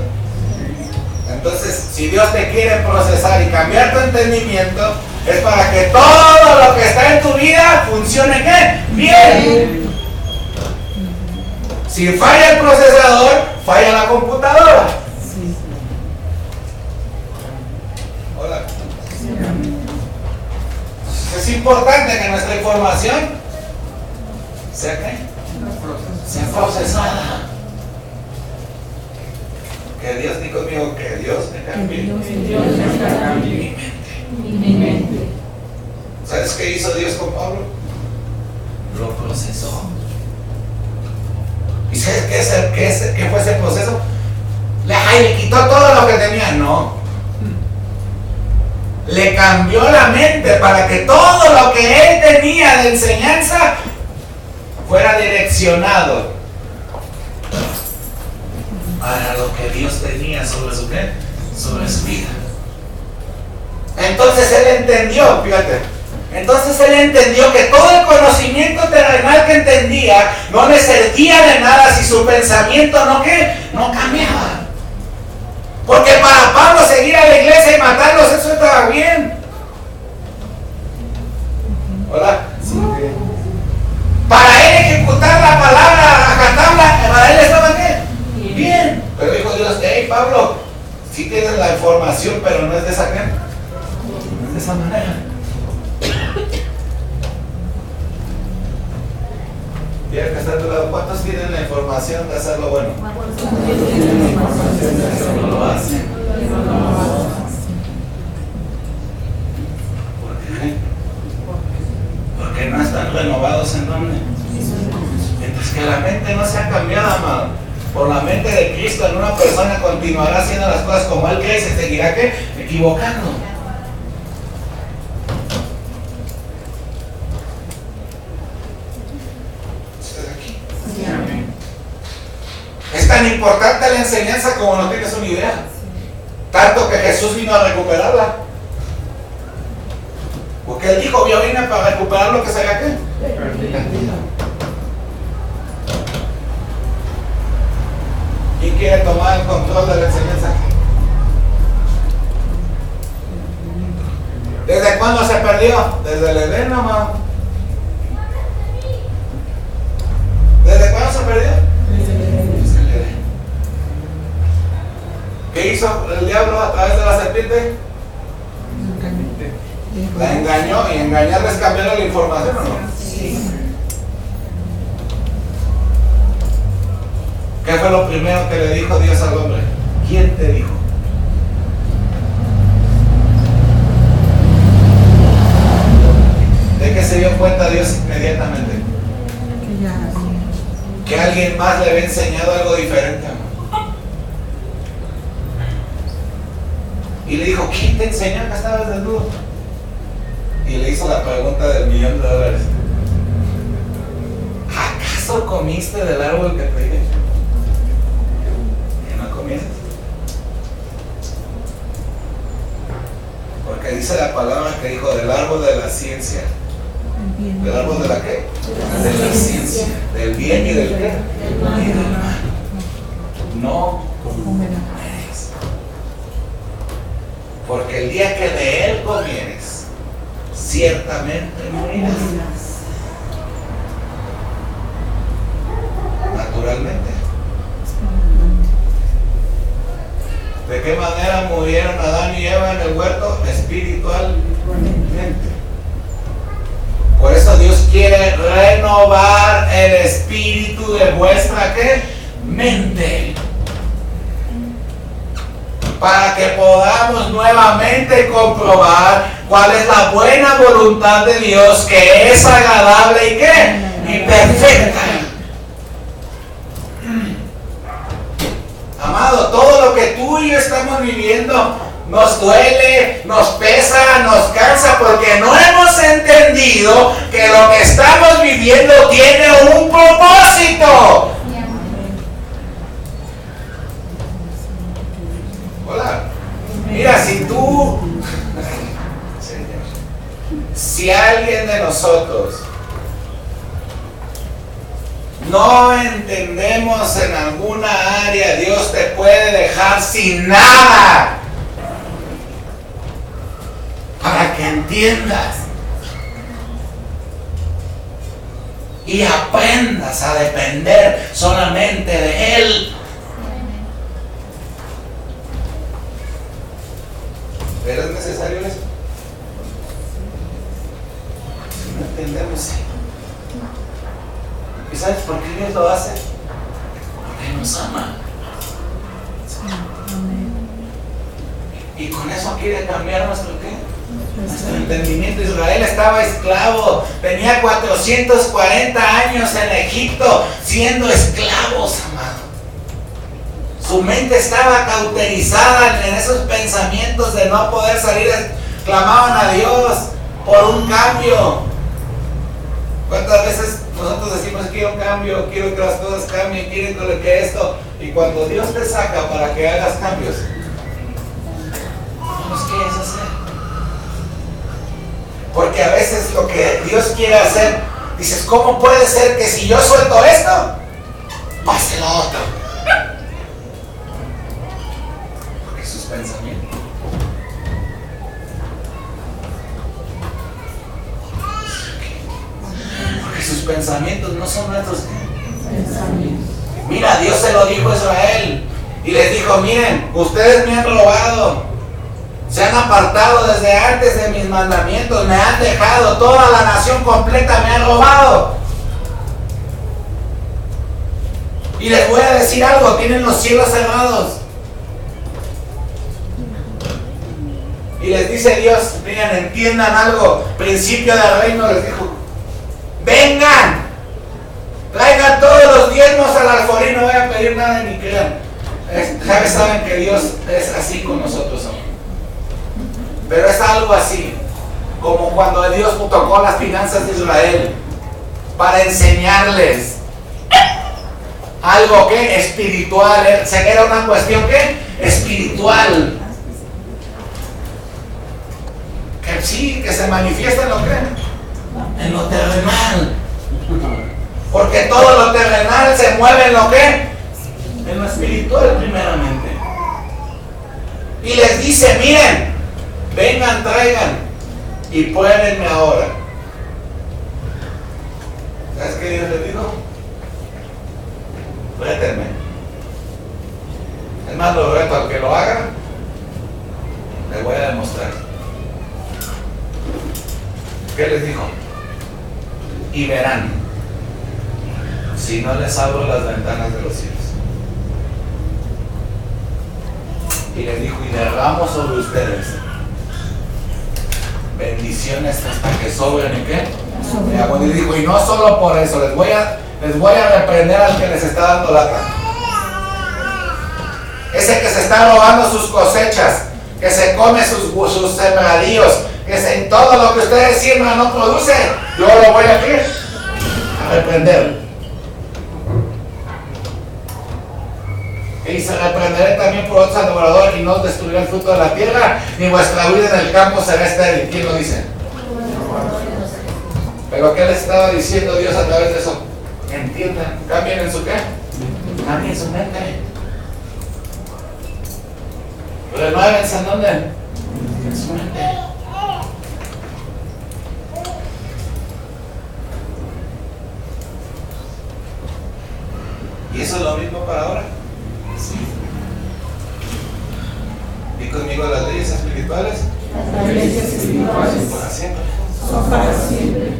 [SPEAKER 2] Entonces, si Dios te quiere procesar y cambiar tu entendimiento, es para que todo lo que está en tu vida funcione ¿qué? Bien. Si falla el procesador, falla la computadora. Hola. Es importante que nuestra información sea ¿qué? Sea procesada. Que Dios diga conmigo, que Dios me cambie mi mente. ¿Sabes qué hizo Dios con Pablo? Lo procesó. ¿Y sabes qué fue ese proceso? Le quitó todo lo que tenía. No. Le cambió la mente para que todo lo que él tenía de enseñanza fuera direccionado para lo que Dios tenía sobre su ¿qué? Sobre su vida. Entonces él entendió, fíjate, que todo el conocimiento terrenal que entendía no le servía de nada si su pensamiento no cambiaba. Porque para Pablo seguir a la iglesia y matarlos, eso estaba bien. Hola.
[SPEAKER 4] Sí,
[SPEAKER 2] Para él ejecutar la palabra, acatarla, para él estaba bien. Bien. Pero dijo Dios, hey Pablo, sí tienes la información, pero no es de esa manera. No es de esa manera. Mira que está a tu lado. ¿Cuántos tienen la información de hacerlo bueno? No lo hacen. ¿Por qué? Porque no están renovados en dónde. Mientras que la mente no se ha cambiado, amado. Por la mente de Cristo en una persona continuará haciendo las cosas como Él cree y se seguirá ¿qué? Equivocando. Es tan importante la enseñanza como no tienes una idea. Tanto que Jesús vino a recuperarla. Porque Él dijo, yo vine para recuperar lo que se había perdido. ¿Quién quiere tomar el control de la enseñanza? ¿Desde cuándo se perdió? Desde el Edén, nomás. ¿Desde cuándo se perdió? ¿Qué hizo el diablo a través de la serpiente? La engañó, y engañarles cambiaron la información, ¿o no?
[SPEAKER 3] Sí.
[SPEAKER 2] ¿Qué fue lo primero que le dijo Dios al hombre? ¿Quién te dijo? que se dio cuenta Dios inmediatamente?
[SPEAKER 3] Que ya.
[SPEAKER 2] Que alguien más le había enseñado algo diferente, amor. Y le dijo, ¿quién te enseñó que estabas desnudo? Y le hizo la pregunta del $1,000,000. ¿Acaso comiste del árbol que te dije? Que no comiste. Porque dice la palabra que dijo del árbol de la ciencia. ¿Del árbol de la qué? De la ciencia. Del bien y del qué. Y del mal. No comerás. Porque el día que de él comieres, ciertamente morirás. Naturalmente. ¿De qué manera murieron Adán y Eva en el huerto? Espiritualmente. Por eso Dios quiere renovar el espíritu de vuestra ¿qué? Mente. Para que podamos nuevamente comprobar cuál es la buena voluntad de Dios, que es agradable y ¿qué? Y perfecta. Amado, todo lo que tú y yo estamos viviendo nos duele, nos pesa, nos cansa, porque no hemos entendido que lo que estamos viviendo tiene un propósito. Hola. Mira, si alguien de nosotros no entendemos en alguna área, Dios te puede dejar sin nada para que entiendas y aprendas a depender solamente de Él. ¿Pero es necesario eso? Si no entendemos, ¿y sabes por qué Dios lo hace? Porque nos ama. Y con eso quiere cambiar nuestro ¿qué? Nuestro entendimiento. Israel estaba esclavo, tenía 440 años en Egipto siendo esclavos, amado. Su mente estaba cauterizada en esos pensamientos de no poder salir. Clamaban a Dios por un cambio. ¿Cuántas veces nosotros decimos quiero un cambio, quiero que las cosas cambien, quiero que esto? Y cuando Dios te saca para que hagas cambios, no los quieres hacer. Porque a veces lo que Dios quiere hacer, dices, ¿cómo puede ser que si yo suelto esto, pase lo otro? Porque sus pensamientos. Porque sus pensamientos no son nuestros pensamientos. Mira, Dios se lo dijo a Israel y les dijo, miren, ustedes me han robado. Se han apartado desde antes de mis mandamientos, me han dejado, toda la nación completa me ha robado. Y les voy a decir algo, tienen los cielos cerrados. Y les dice Dios, miren, entiendan algo, principio del reino les dijo, vengan, traigan todos los diezmos al alfolí, no voy a pedir nada ni crean. Saben que Dios es así con nosotros, amor. Pero es algo así, como cuando Dios tocó las finanzas de Israel para enseñarles algo que espiritual, era una cuestión que espiritual, que sí, que se manifiesta en lo que, en lo terrenal, porque todo lo terrenal se mueve en lo que, en lo espiritual primeramente. Y les dice, miren, vengan, traigan y pruébenme ahora. ¿Sabes qué Dios les dijo? Rétenme. Es más, lo reto al que lo haga, les voy a demostrar. ¿Qué les dijo? Y verán si no les abro las ventanas de los cielos. Y les dijo, y derramo sobre ustedes bendiciones hasta que sobren. ¿Y qué? Y dijo, y no solo por eso, les voy a reprender al que les está dando lata. Ese que se está robando sus cosechas, que se come sus sembradíos, que en todo lo que ustedes siembran no produce, yo lo voy a reprender. Y se reprenderé también por otros adoradores y no destruiré el fruto de la tierra, ni vuestra vida en el campo será estéril. ¿Quién lo dice? Pero ¿qué les estaba diciendo Dios a través de eso? Entiendan, cambien en su qué, cambien su mente. Renuévense en dónde? En su mente. ¿Y eso es lo mismo para ahora? Sí. ¿Y conmigo las leyes espirituales?
[SPEAKER 3] Las leyes espirituales
[SPEAKER 2] Son para siempre.
[SPEAKER 3] son para siempre.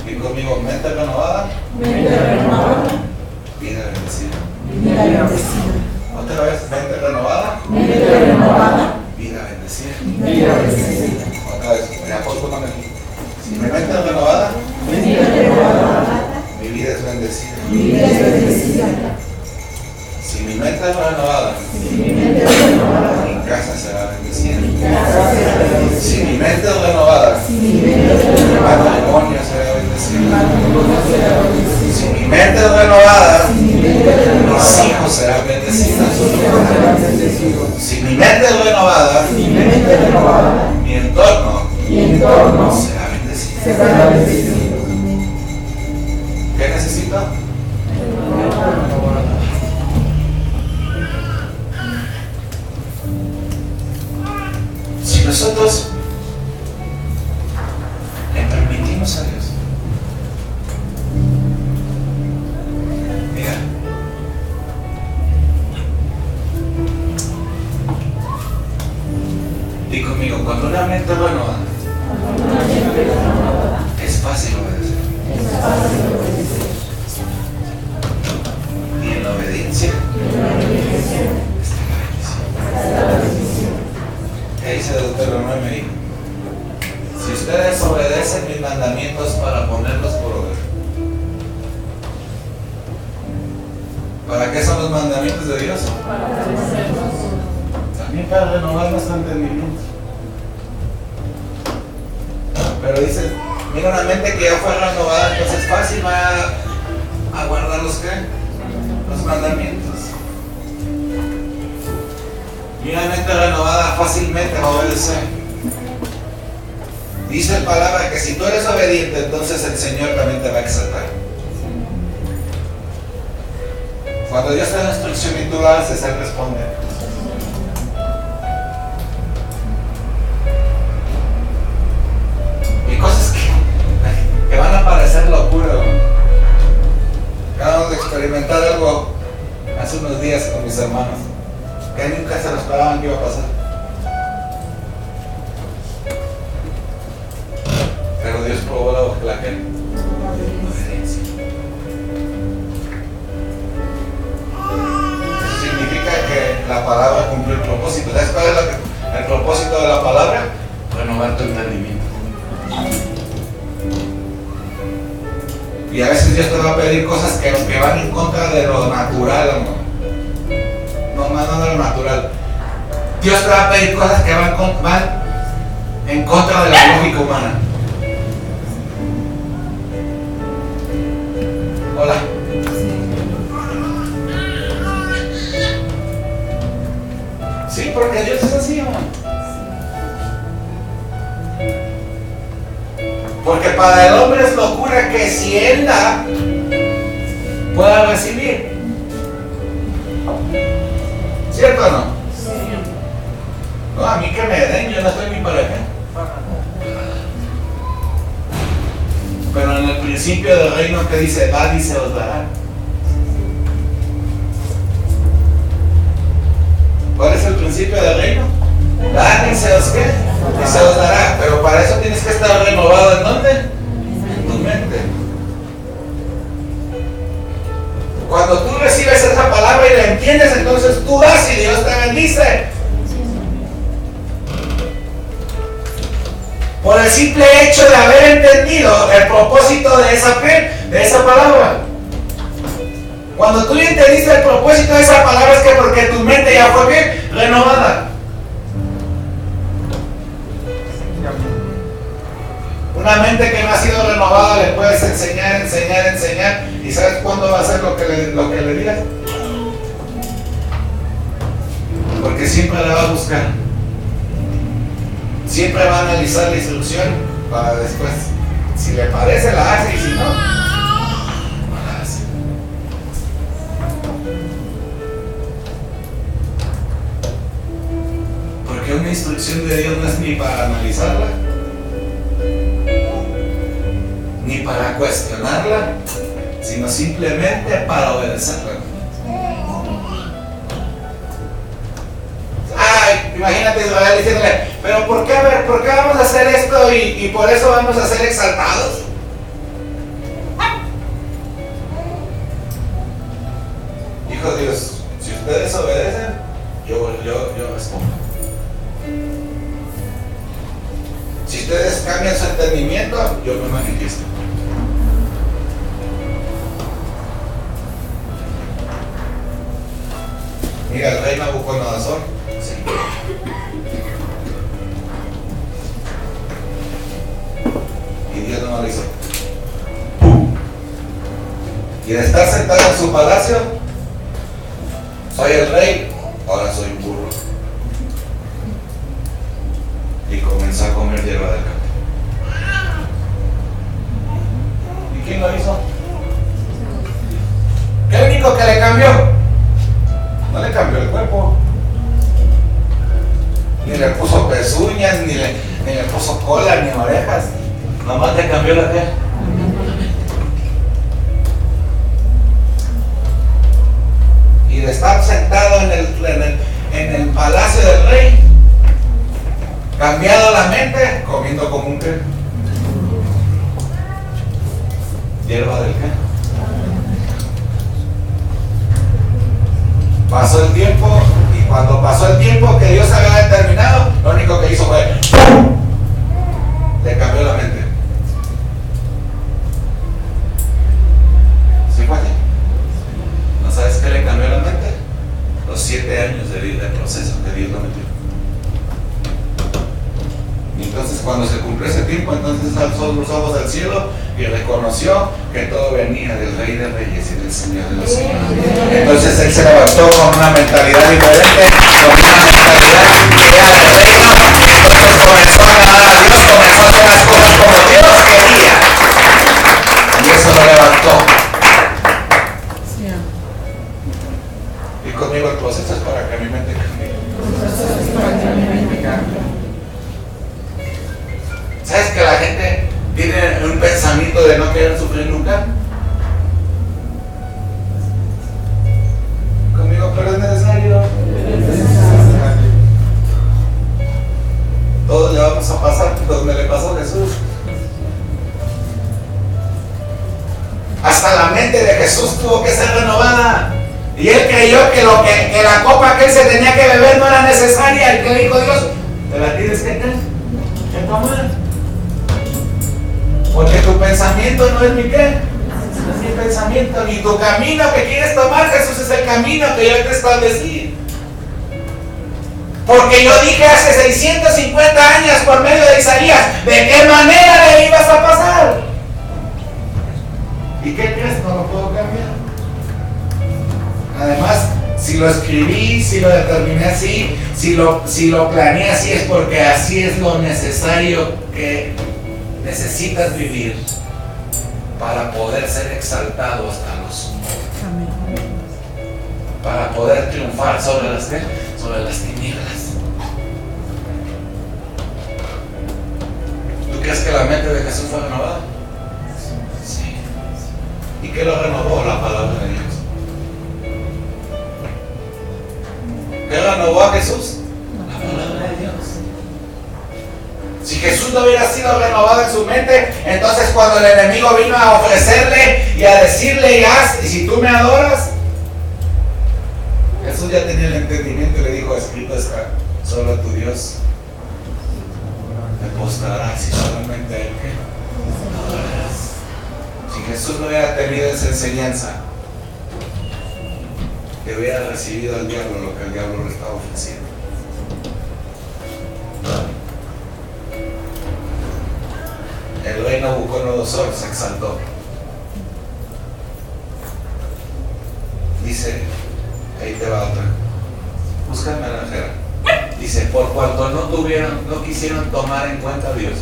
[SPEAKER 2] ¿Y conmigo mente renovada?
[SPEAKER 3] Mente renovada,
[SPEAKER 2] Vida bendecida.
[SPEAKER 3] vida bendecida.
[SPEAKER 2] Otra vez, mente renovada.
[SPEAKER 3] Mente renovada,
[SPEAKER 2] Vida bendecida.
[SPEAKER 3] vida bendecida.
[SPEAKER 2] Otra vez, mira, póngame aquí. Si mi mente es renovada,
[SPEAKER 3] Mente renovada,
[SPEAKER 2] mi vida es bendecida.
[SPEAKER 3] vida es bendecida.
[SPEAKER 2] Si mi mente es renovada,
[SPEAKER 3] Si mi mente es renovada,
[SPEAKER 2] mi casa será bendecida.
[SPEAKER 3] mi casa será bendecida.
[SPEAKER 2] Si mi mente es renovada,
[SPEAKER 3] Si mi mente es
[SPEAKER 2] mi
[SPEAKER 3] renovada,
[SPEAKER 2] matrimonio será
[SPEAKER 3] mi
[SPEAKER 2] bendecido.
[SPEAKER 3] matrimonio será bendecido.
[SPEAKER 2] Si mi mente es renovada,
[SPEAKER 3] Si mi mente es
[SPEAKER 2] mis
[SPEAKER 3] renovada,
[SPEAKER 2] hijos serán bendecidos.
[SPEAKER 3] mis hijos serán bendecidos.
[SPEAKER 2] Si mi mente es renovada,
[SPEAKER 3] Si mi mente es renovada,
[SPEAKER 2] mi entorno
[SPEAKER 3] mi entorno
[SPEAKER 2] será bendecido.
[SPEAKER 3] será bendecido.
[SPEAKER 2] ¿Qué necesito? Si nosotros le permitimos a Dios, mira, di conmigo, cuando una mente renovada, es fácil obedecer. Y en la obediencia está la bendición. ¿Qué dice Deuteronomio? Me dijo, si ustedes obedecen mis mandamientos para ponerlos por obra. ¿Para qué son los mandamientos de Dios? También para renovar nuestro entendimiento. Pero dice, mira, una mente que ya fue renovada, entonces es fácil va a guardar los mandamientos. Y una mente renovada fácilmente va a obedecer. Dice la palabra que si tú eres obediente, entonces el Señor también te va a exaltar. Cuando Dios te da una instrucción y tú la haces, Él responde. Y cosas que van a parecer locura. Acabamos de experimentar algo hace unos días con mis hermanos que nunca se lo esperaban que iba a pasar. Pero Dios probó la obediencia. Eso significa que la palabra cumplió el propósito. ¿Sabes cuál es el propósito de la palabra? Renovar tu entendimiento. Y a veces Dios te va a pedir cosas que van en contra de lo natural, amor. No de lo natural. Dios te va a pedir cosas que van en contra de la lógica humana. Hola. Sí, porque Dios es así, amor. Porque para el hombre es locura que si él da, pueda recibir. ¿Cierto o no? No, a mí que me den, yo no estoy ni para acá. Pero en el principio del reino que dice, dad y se os dará. ¿Cuál es el principio del reino? Dad y se os ¿qué? Y se os dará. Pero para eso tienes que estar renovado. ¿En dónde? En tu mente. Cuando tú recibes esa palabra y la entiendes, entonces tú das y Dios te bendice. Por el simple hecho de haber entendido el propósito de esa palabra. Cuando tú ya entendiste el propósito de esa palabra, es que porque tu mente ya fue ¿qué? Renovada. Una mente que no ha sido renovada le puedes enseñar. ¿Y sabes cuándo va a hacer lo que le digas? Porque siempre la va a buscar. Siempre va a analizar la instrucción para después, si le parece la hace y si no, no la hace. Porque una instrucción de Dios no es ni para analizarla, ni para cuestionarla, sino simplemente para obedecerla. Ay, imagínate Israel diciéndole, pero ¿por qué vamos a hacer esto y por eso vamos a ser exaltados? Hijo de Dios, si ustedes obedecen, yo respondo. Si ustedes cambian su entendimiento, yo me manifiesto. Mira, el rey Nabucodonosor, sí. Y Dios no lo hizo. Y de estar sentado en su palacio, soy el rey, ahora soy un burro. Y comenzó a comer hierba del campo. ¿Y quién lo hizo? ¿Qué único que le cambió? No le cambió el cuerpo, ni le puso pezuñas, ni le puso cola, ni orejas, nomás le cambió la cara. Y de estar sentado en el palacio del rey, cambiado la mente, comiendo como un qué, hierba del qué. Pasó el tiempo, y cuando pasó el tiempo que Dios había determinado, lo único que hizo fue ¡pum! Le cambió la mente. ¿Sí fue así? ¿No sabes qué le cambió la mente? Los 7 años de proceso que Dios lo metió. Y entonces cuando se cumplió ese tiempo, entonces alzó los ojos al cielo y reconoció que todo venía del Rey de Reyes y del Señor de los Señores. Entonces él se levantó con una mentalidad diferente, con una mentalidad de reino. Entonces comenzó a agradar a Dios, comenzó a hacer las cosas como Dios quería. Y eso lo levantó. Y conmigo el proceso es para que mi mente cambie. ¿Sabes que la gente tiene un pensamiento de no querer sufrir nunca? Conmigo, pero es necesario. Todos le vamos a pasar donde le pasó a Jesús. Hasta la mente de Jesús tuvo que ser renovada. Y él creyó que la copa que él se tenía que beber no era necesaria. ¿Y qué dijo Dios? Te la tienes que tomar. Porque tu pensamiento no es mi qué, no es mi pensamiento, ni tu camino que quieres tomar, Jesús, es el camino que yo te establecí. Porque yo dije hace 650 años por medio de Isaías, ¿de qué manera le ibas a pasar? ¿Y qué crees? No lo puedo cambiar. Además, si lo escribí, si lo determiné así, si lo planeé así, es porque así es lo necesario que necesitas vivir para poder ser exaltado hasta lo sumo. Para poder triunfar sobre las tinieblas. ¿Tú crees que la mente de Jesús fue renovada? Sí. ¿Y qué lo renovó? La palabra de Dios. ¿Qué renovó a Jesús? La palabra de Dios. Si Jesús no hubiera sido renovado en su mente, entonces cuando el enemigo vino a ofrecerle y a decirle, y si tú me adoras, Jesús ya tenía el entendimiento y le dijo, escrito está, solo tu Dios te postrarás y solamente a Él que adorarás. Si Jesús no hubiera tenido esa enseñanza, que hubiera recibido al diablo lo que el diablo le estaba ofreciendo. El rey Nabucodonosor se exaltó. Dice, ahí te va otra. Búscame la jera. Dice, por cuanto no quisieron tomar en cuenta a Dios.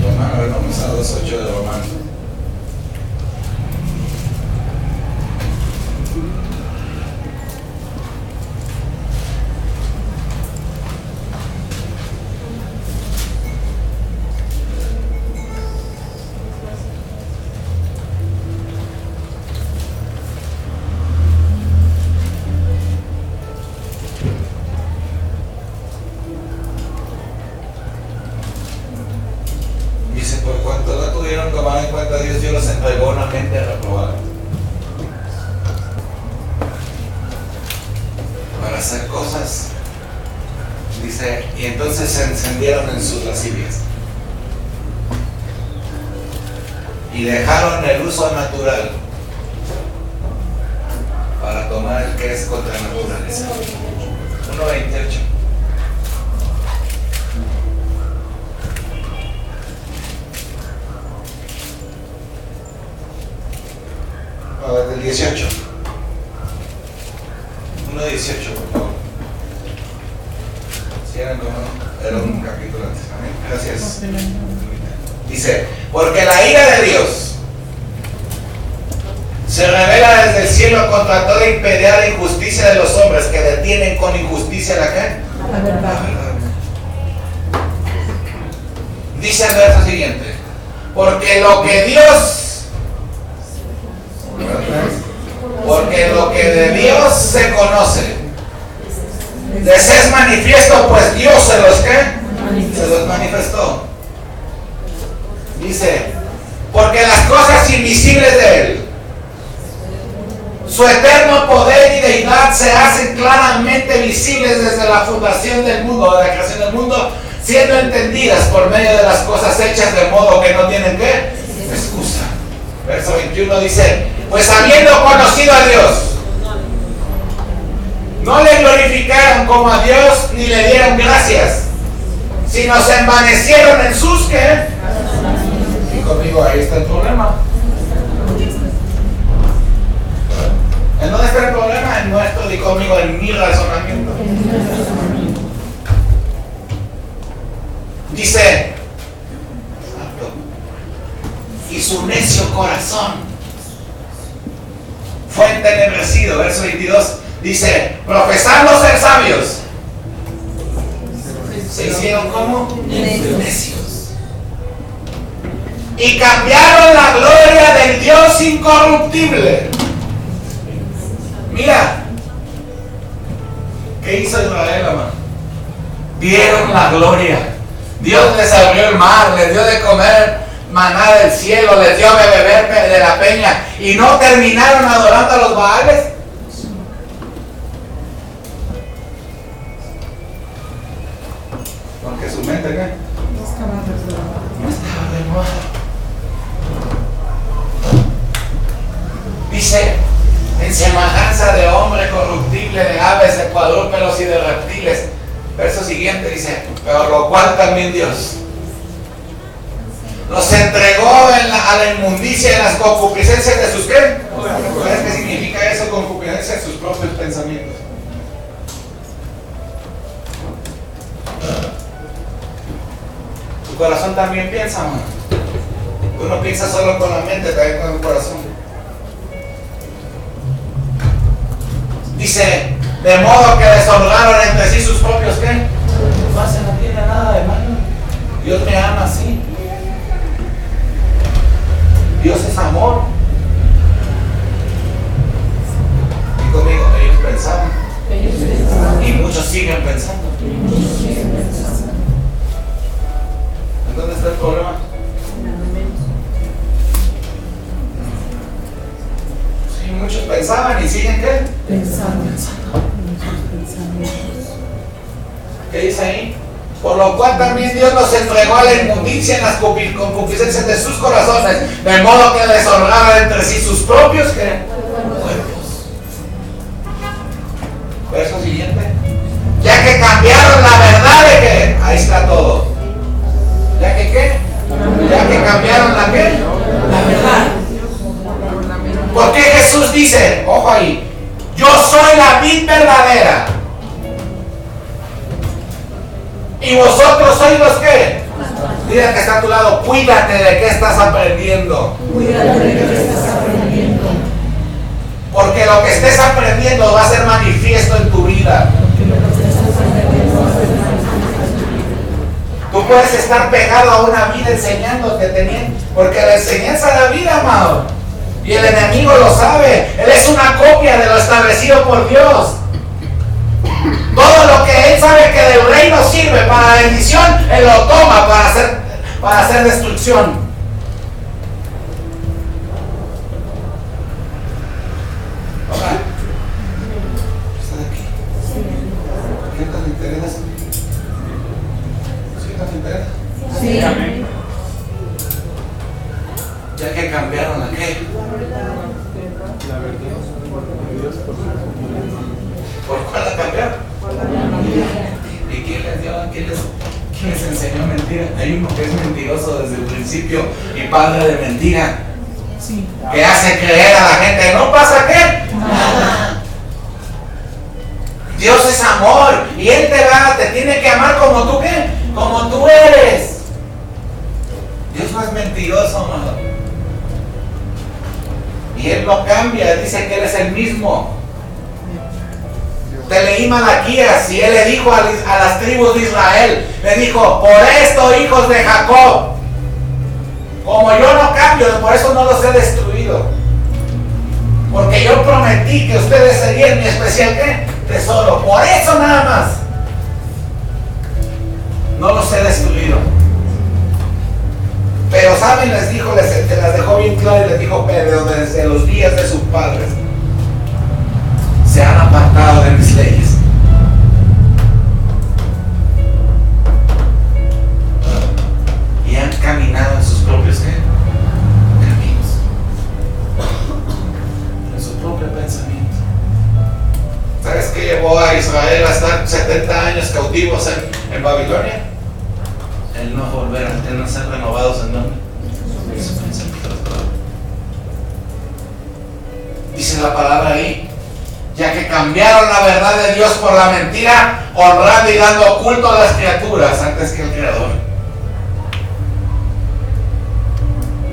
[SPEAKER 2] Romano, a ver, vamos a 2.8 de Romano. Dice, por cuanto no tuvieron tomar en cuenta a Dios, Dios los entregó a una mente reprobada para hacer cosas. Dice, y entonces se encendieron en sus lascivias y dejaron el uso natural para tomar el que es contra la naturaleza. 1.28. A ver, del 18. 1.18, por favor. Si era un capítulo antes. Amén. Gracias. Dice, porque la ira de Dios se revela desde el cielo contra toda impiedad e injusticia de los hombres que detienen con injusticia la ¿qué?
[SPEAKER 3] La verdad.
[SPEAKER 2] Dice el verso siguiente, porque lo que de Dios se conoce, les es manifiesto, pues Dios se los manifestó. Dice, porque las cosas invisibles de Él, su eterno poder y deidad se hacen claramente visibles desde la fundación del mundo, de la creación del mundo, siendo entendidas por medio de las cosas hechas, de modo que no tienen ¿qué? Excusa. Verso 21 dice, pues habiendo conocido a Dios, no le glorificaron como a Dios ni le dieron gracias, sino se envanecieron en sus ¿qué? Y conmigo ahí está el problema. ¿En dónde está el problema? En nuestro, y conmigo, en mi razonamiento. Dice, y su necio corazón fue entenebrecido. Verso 22 dice, profesando ser sabios, se hicieron como necios, y cambiaron la gloria del Dios incorruptible. Mira, ¿qué hizo Israel, amado? Vieron la gloria. Dios les abrió el mar, les dio de comer maná del cielo, les dio de beber de la peña, y no terminaron adorando a los Baales. Porque su mente, ¿qué? No estaba de moda. Dice, en semejanza de hombre corruptible, de aves, de cuadrúpedos y de reptiles. Verso siguiente dice, pero lo cual también Dios los entregó a la inmundicia en las concupiscencias de sus ¿qué? ¿Sabes qué significa eso? Concupiscencia de sus propios pensamientos. Tu corazón también piensa, man. Tú no piensas solo con la mente, también con el corazón. Dice, de modo que deshonraron entre sí sus propios ¿qué? No hacen, no tiene nada de malo. Dios me ama así. Dios es amor. Y conmigo ellos pensaban Y muchos siguen pensando. ¿En dónde está el problema? Sí, muchos pensaban y siguen ¿qué?
[SPEAKER 3] Pensando.
[SPEAKER 2] ¿Qué dice ahí? Por lo cual también Dios nos entregó a la inmundicia en las concupiscencias de sus corazones, de modo que deshonraran entre sí sus propios ¿qué? Cuerpos. Verso siguiente. Ya que cambiaron la verdad de que, ahí está todo. ¿Ya que qué? Ya que cambiaron la qué? La verdad. ¿Por qué Jesús dice, ojo ahí, yo soy la vid verdadera? ¿Y vosotros sois los qué? Mira que está a tu lado, cuídate de qué estás aprendiendo.
[SPEAKER 3] Cuídate de que estás aprendiendo.
[SPEAKER 2] Porque lo que estés aprendiendo va a ser manifiesto en tu vida. Tú puedes estar pegado a una vida enseñándote, porque la enseñanza da vida, amado. Y el enemigo lo sabe. Él es una copia de lo establecido por Dios. Todo lo que él sabe que del reino sirve para la bendición, él lo toma para hacer destrucción. Ahora, ¿está de aquí? ¿Qué te interesa? ¿Sí te interesa?
[SPEAKER 3] Sí.
[SPEAKER 4] Amén.
[SPEAKER 2] Ya que cambiaron la qué.
[SPEAKER 4] La verdad de Dios por su
[SPEAKER 2] ¿Por cuál la cambiaron? ¿Y quién les dio? ¿Quién les enseñó mentira? Hay uno que es mentiroso desde el principio y padre de mentira.
[SPEAKER 3] Sí.
[SPEAKER 2] Que hace creer a la gente, ¿no pasa qué? Nada. Dios es amor y Él te tiene que amar como tú qué, como tú eres. Dios no es mentiroso, amado. Y Él no cambia, dice que Él es el mismo. Te leí Malaquías y Él le dijo a las tribus de Israel, le dijo, por esto hijos de Jacob, como yo no cambio, por eso no los he destruido. Porque yo prometí que ustedes serían mi especial ¿qué? Tesoro. Por eso nada más. No los he destruido. Pero saben, les dijo, te las dejó bien claro y les dijo, pero desde los días de sus padres se han apartado de mis leyes. Y han caminado en sus propios ¿qué? Caminos. En su propio pensamiento. ¿Sabes qué llevó a Israel a estar 70 años cautivos en Babilonia? El no volver, el no ser renovados en nombre. Dice la palabra ahí, ya que cambiaron la verdad de Dios por la mentira, honrando y dando culto a las criaturas antes que al Creador,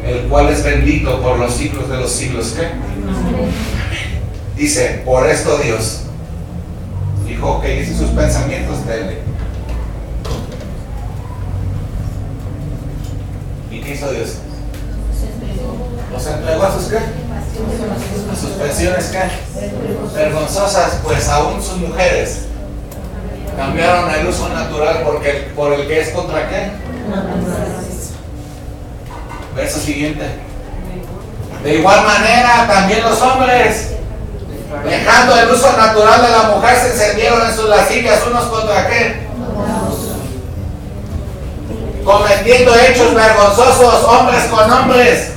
[SPEAKER 2] el cual es bendito por los siglos de los siglos. ¿Qué? Amén. Dice, por esto Dios dijo que hizo sus pensamientos de él. ¿Y qué hizo Dios? ¿Los entregó a sus qué? A sus pensiones ¿qué? Vergonzosas, pues aún sus mujeres cambiaron el uso natural por el que es contra qué. Verso siguiente. De igual manera también los hombres, dejando el uso natural de la mujer, se encendieron en sus lascivias unos contra qué, cometiendo hechos vergonzosos hombres con hombres,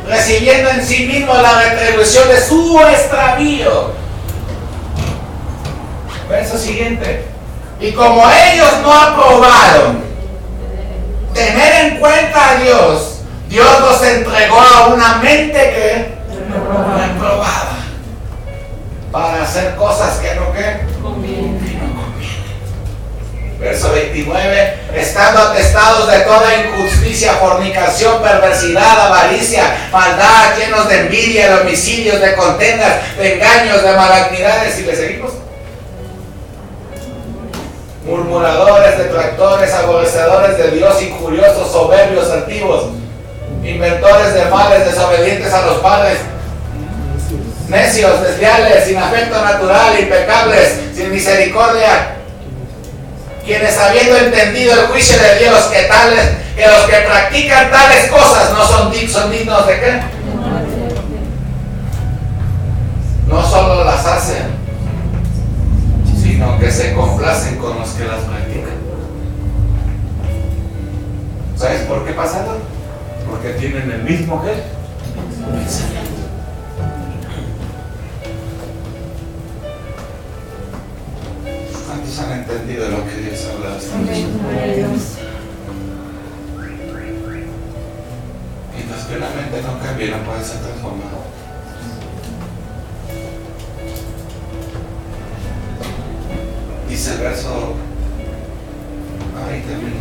[SPEAKER 2] recibiendo en sí mismo la retribución de su extravío. Verso siguiente. Y como ellos no aprobaron tener en cuenta a Dios, Dios los entregó a una mente que reprobada para hacer cosas que no convienen. Verso 29, estando atestados de toda injusticia, fornicación, perversidad, avaricia, maldad, llenos de envidia, de homicidios, de contendas, de engaños, de malignidades. ¿Y le seguimos? Murmuradores, detractores, aborrecedores de Dios, injuriosos, soberbios, altivos, inventores de males, desobedientes a los padres, necios, desleales, sin afecto natural, impecables, sin misericordia, quienes habiendo entendido el juicio de Dios, que los que practican tales cosas no son dignos de qué, no solo las hacen, sino que se complacen con los que las practican. ¿Sabes por qué pasa esto? Porque tienen el mismo ¿qué? Pensamiento. ¿Cuántos han entendido lo que Dios habla esta noche? Mientras que la mente no cambie, no puede ser transformada. Dice el verso. Ahí termina.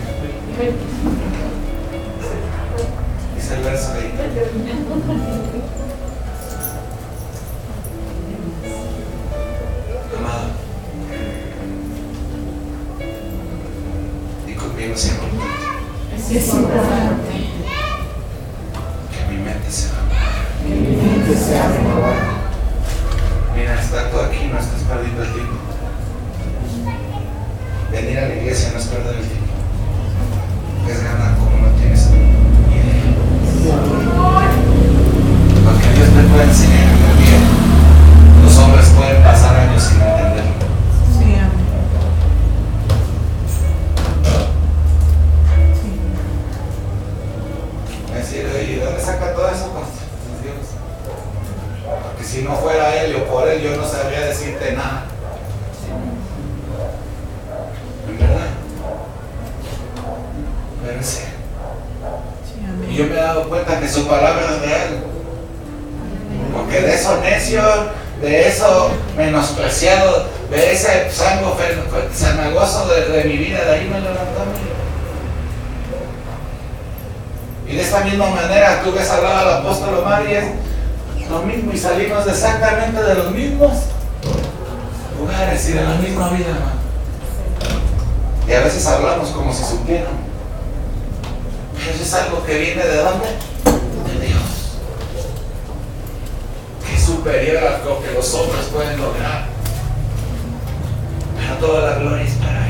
[SPEAKER 2] Dice el verso ahí. Amado, y conmigo es importante
[SPEAKER 3] Es importante
[SPEAKER 2] que mi mente se va.
[SPEAKER 3] que mi mente sea renovada.
[SPEAKER 2] Mira, estar tú aquí no estás perdiendo el tiempo. Venir a la iglesia no es perder el tiempo. Es ganar como no tienes idea. Porque Dios te puede enseñar a bien. Los hombres pueden pasar años sin entenderlo.
[SPEAKER 3] Sí, amén.
[SPEAKER 2] Es decir, ¿y dónde saca todo eso, pastor? Dios. Porque si no fuera Él o por Él, yo no sabría decirte nada. ¿En verdad? Pero sí.
[SPEAKER 3] Sí, amén.
[SPEAKER 2] Y yo me he dado cuenta que su palabra es real. Porque de eso necio, de eso menospreciado, de ese sango cenagoso de mi vida, de ahí me levantó a mí. Y de esta misma manera tú ves hablar al apóstol Omar y es lo mismo y salimos exactamente de los mismos lugares y de la misma vida, hermano. Y a veces hablamos como si supieran. Pero eso es algo que viene ¿de dónde? De Dios. Que es superior a lo que los hombres pueden lograr. Pero toda la gloria es para Él.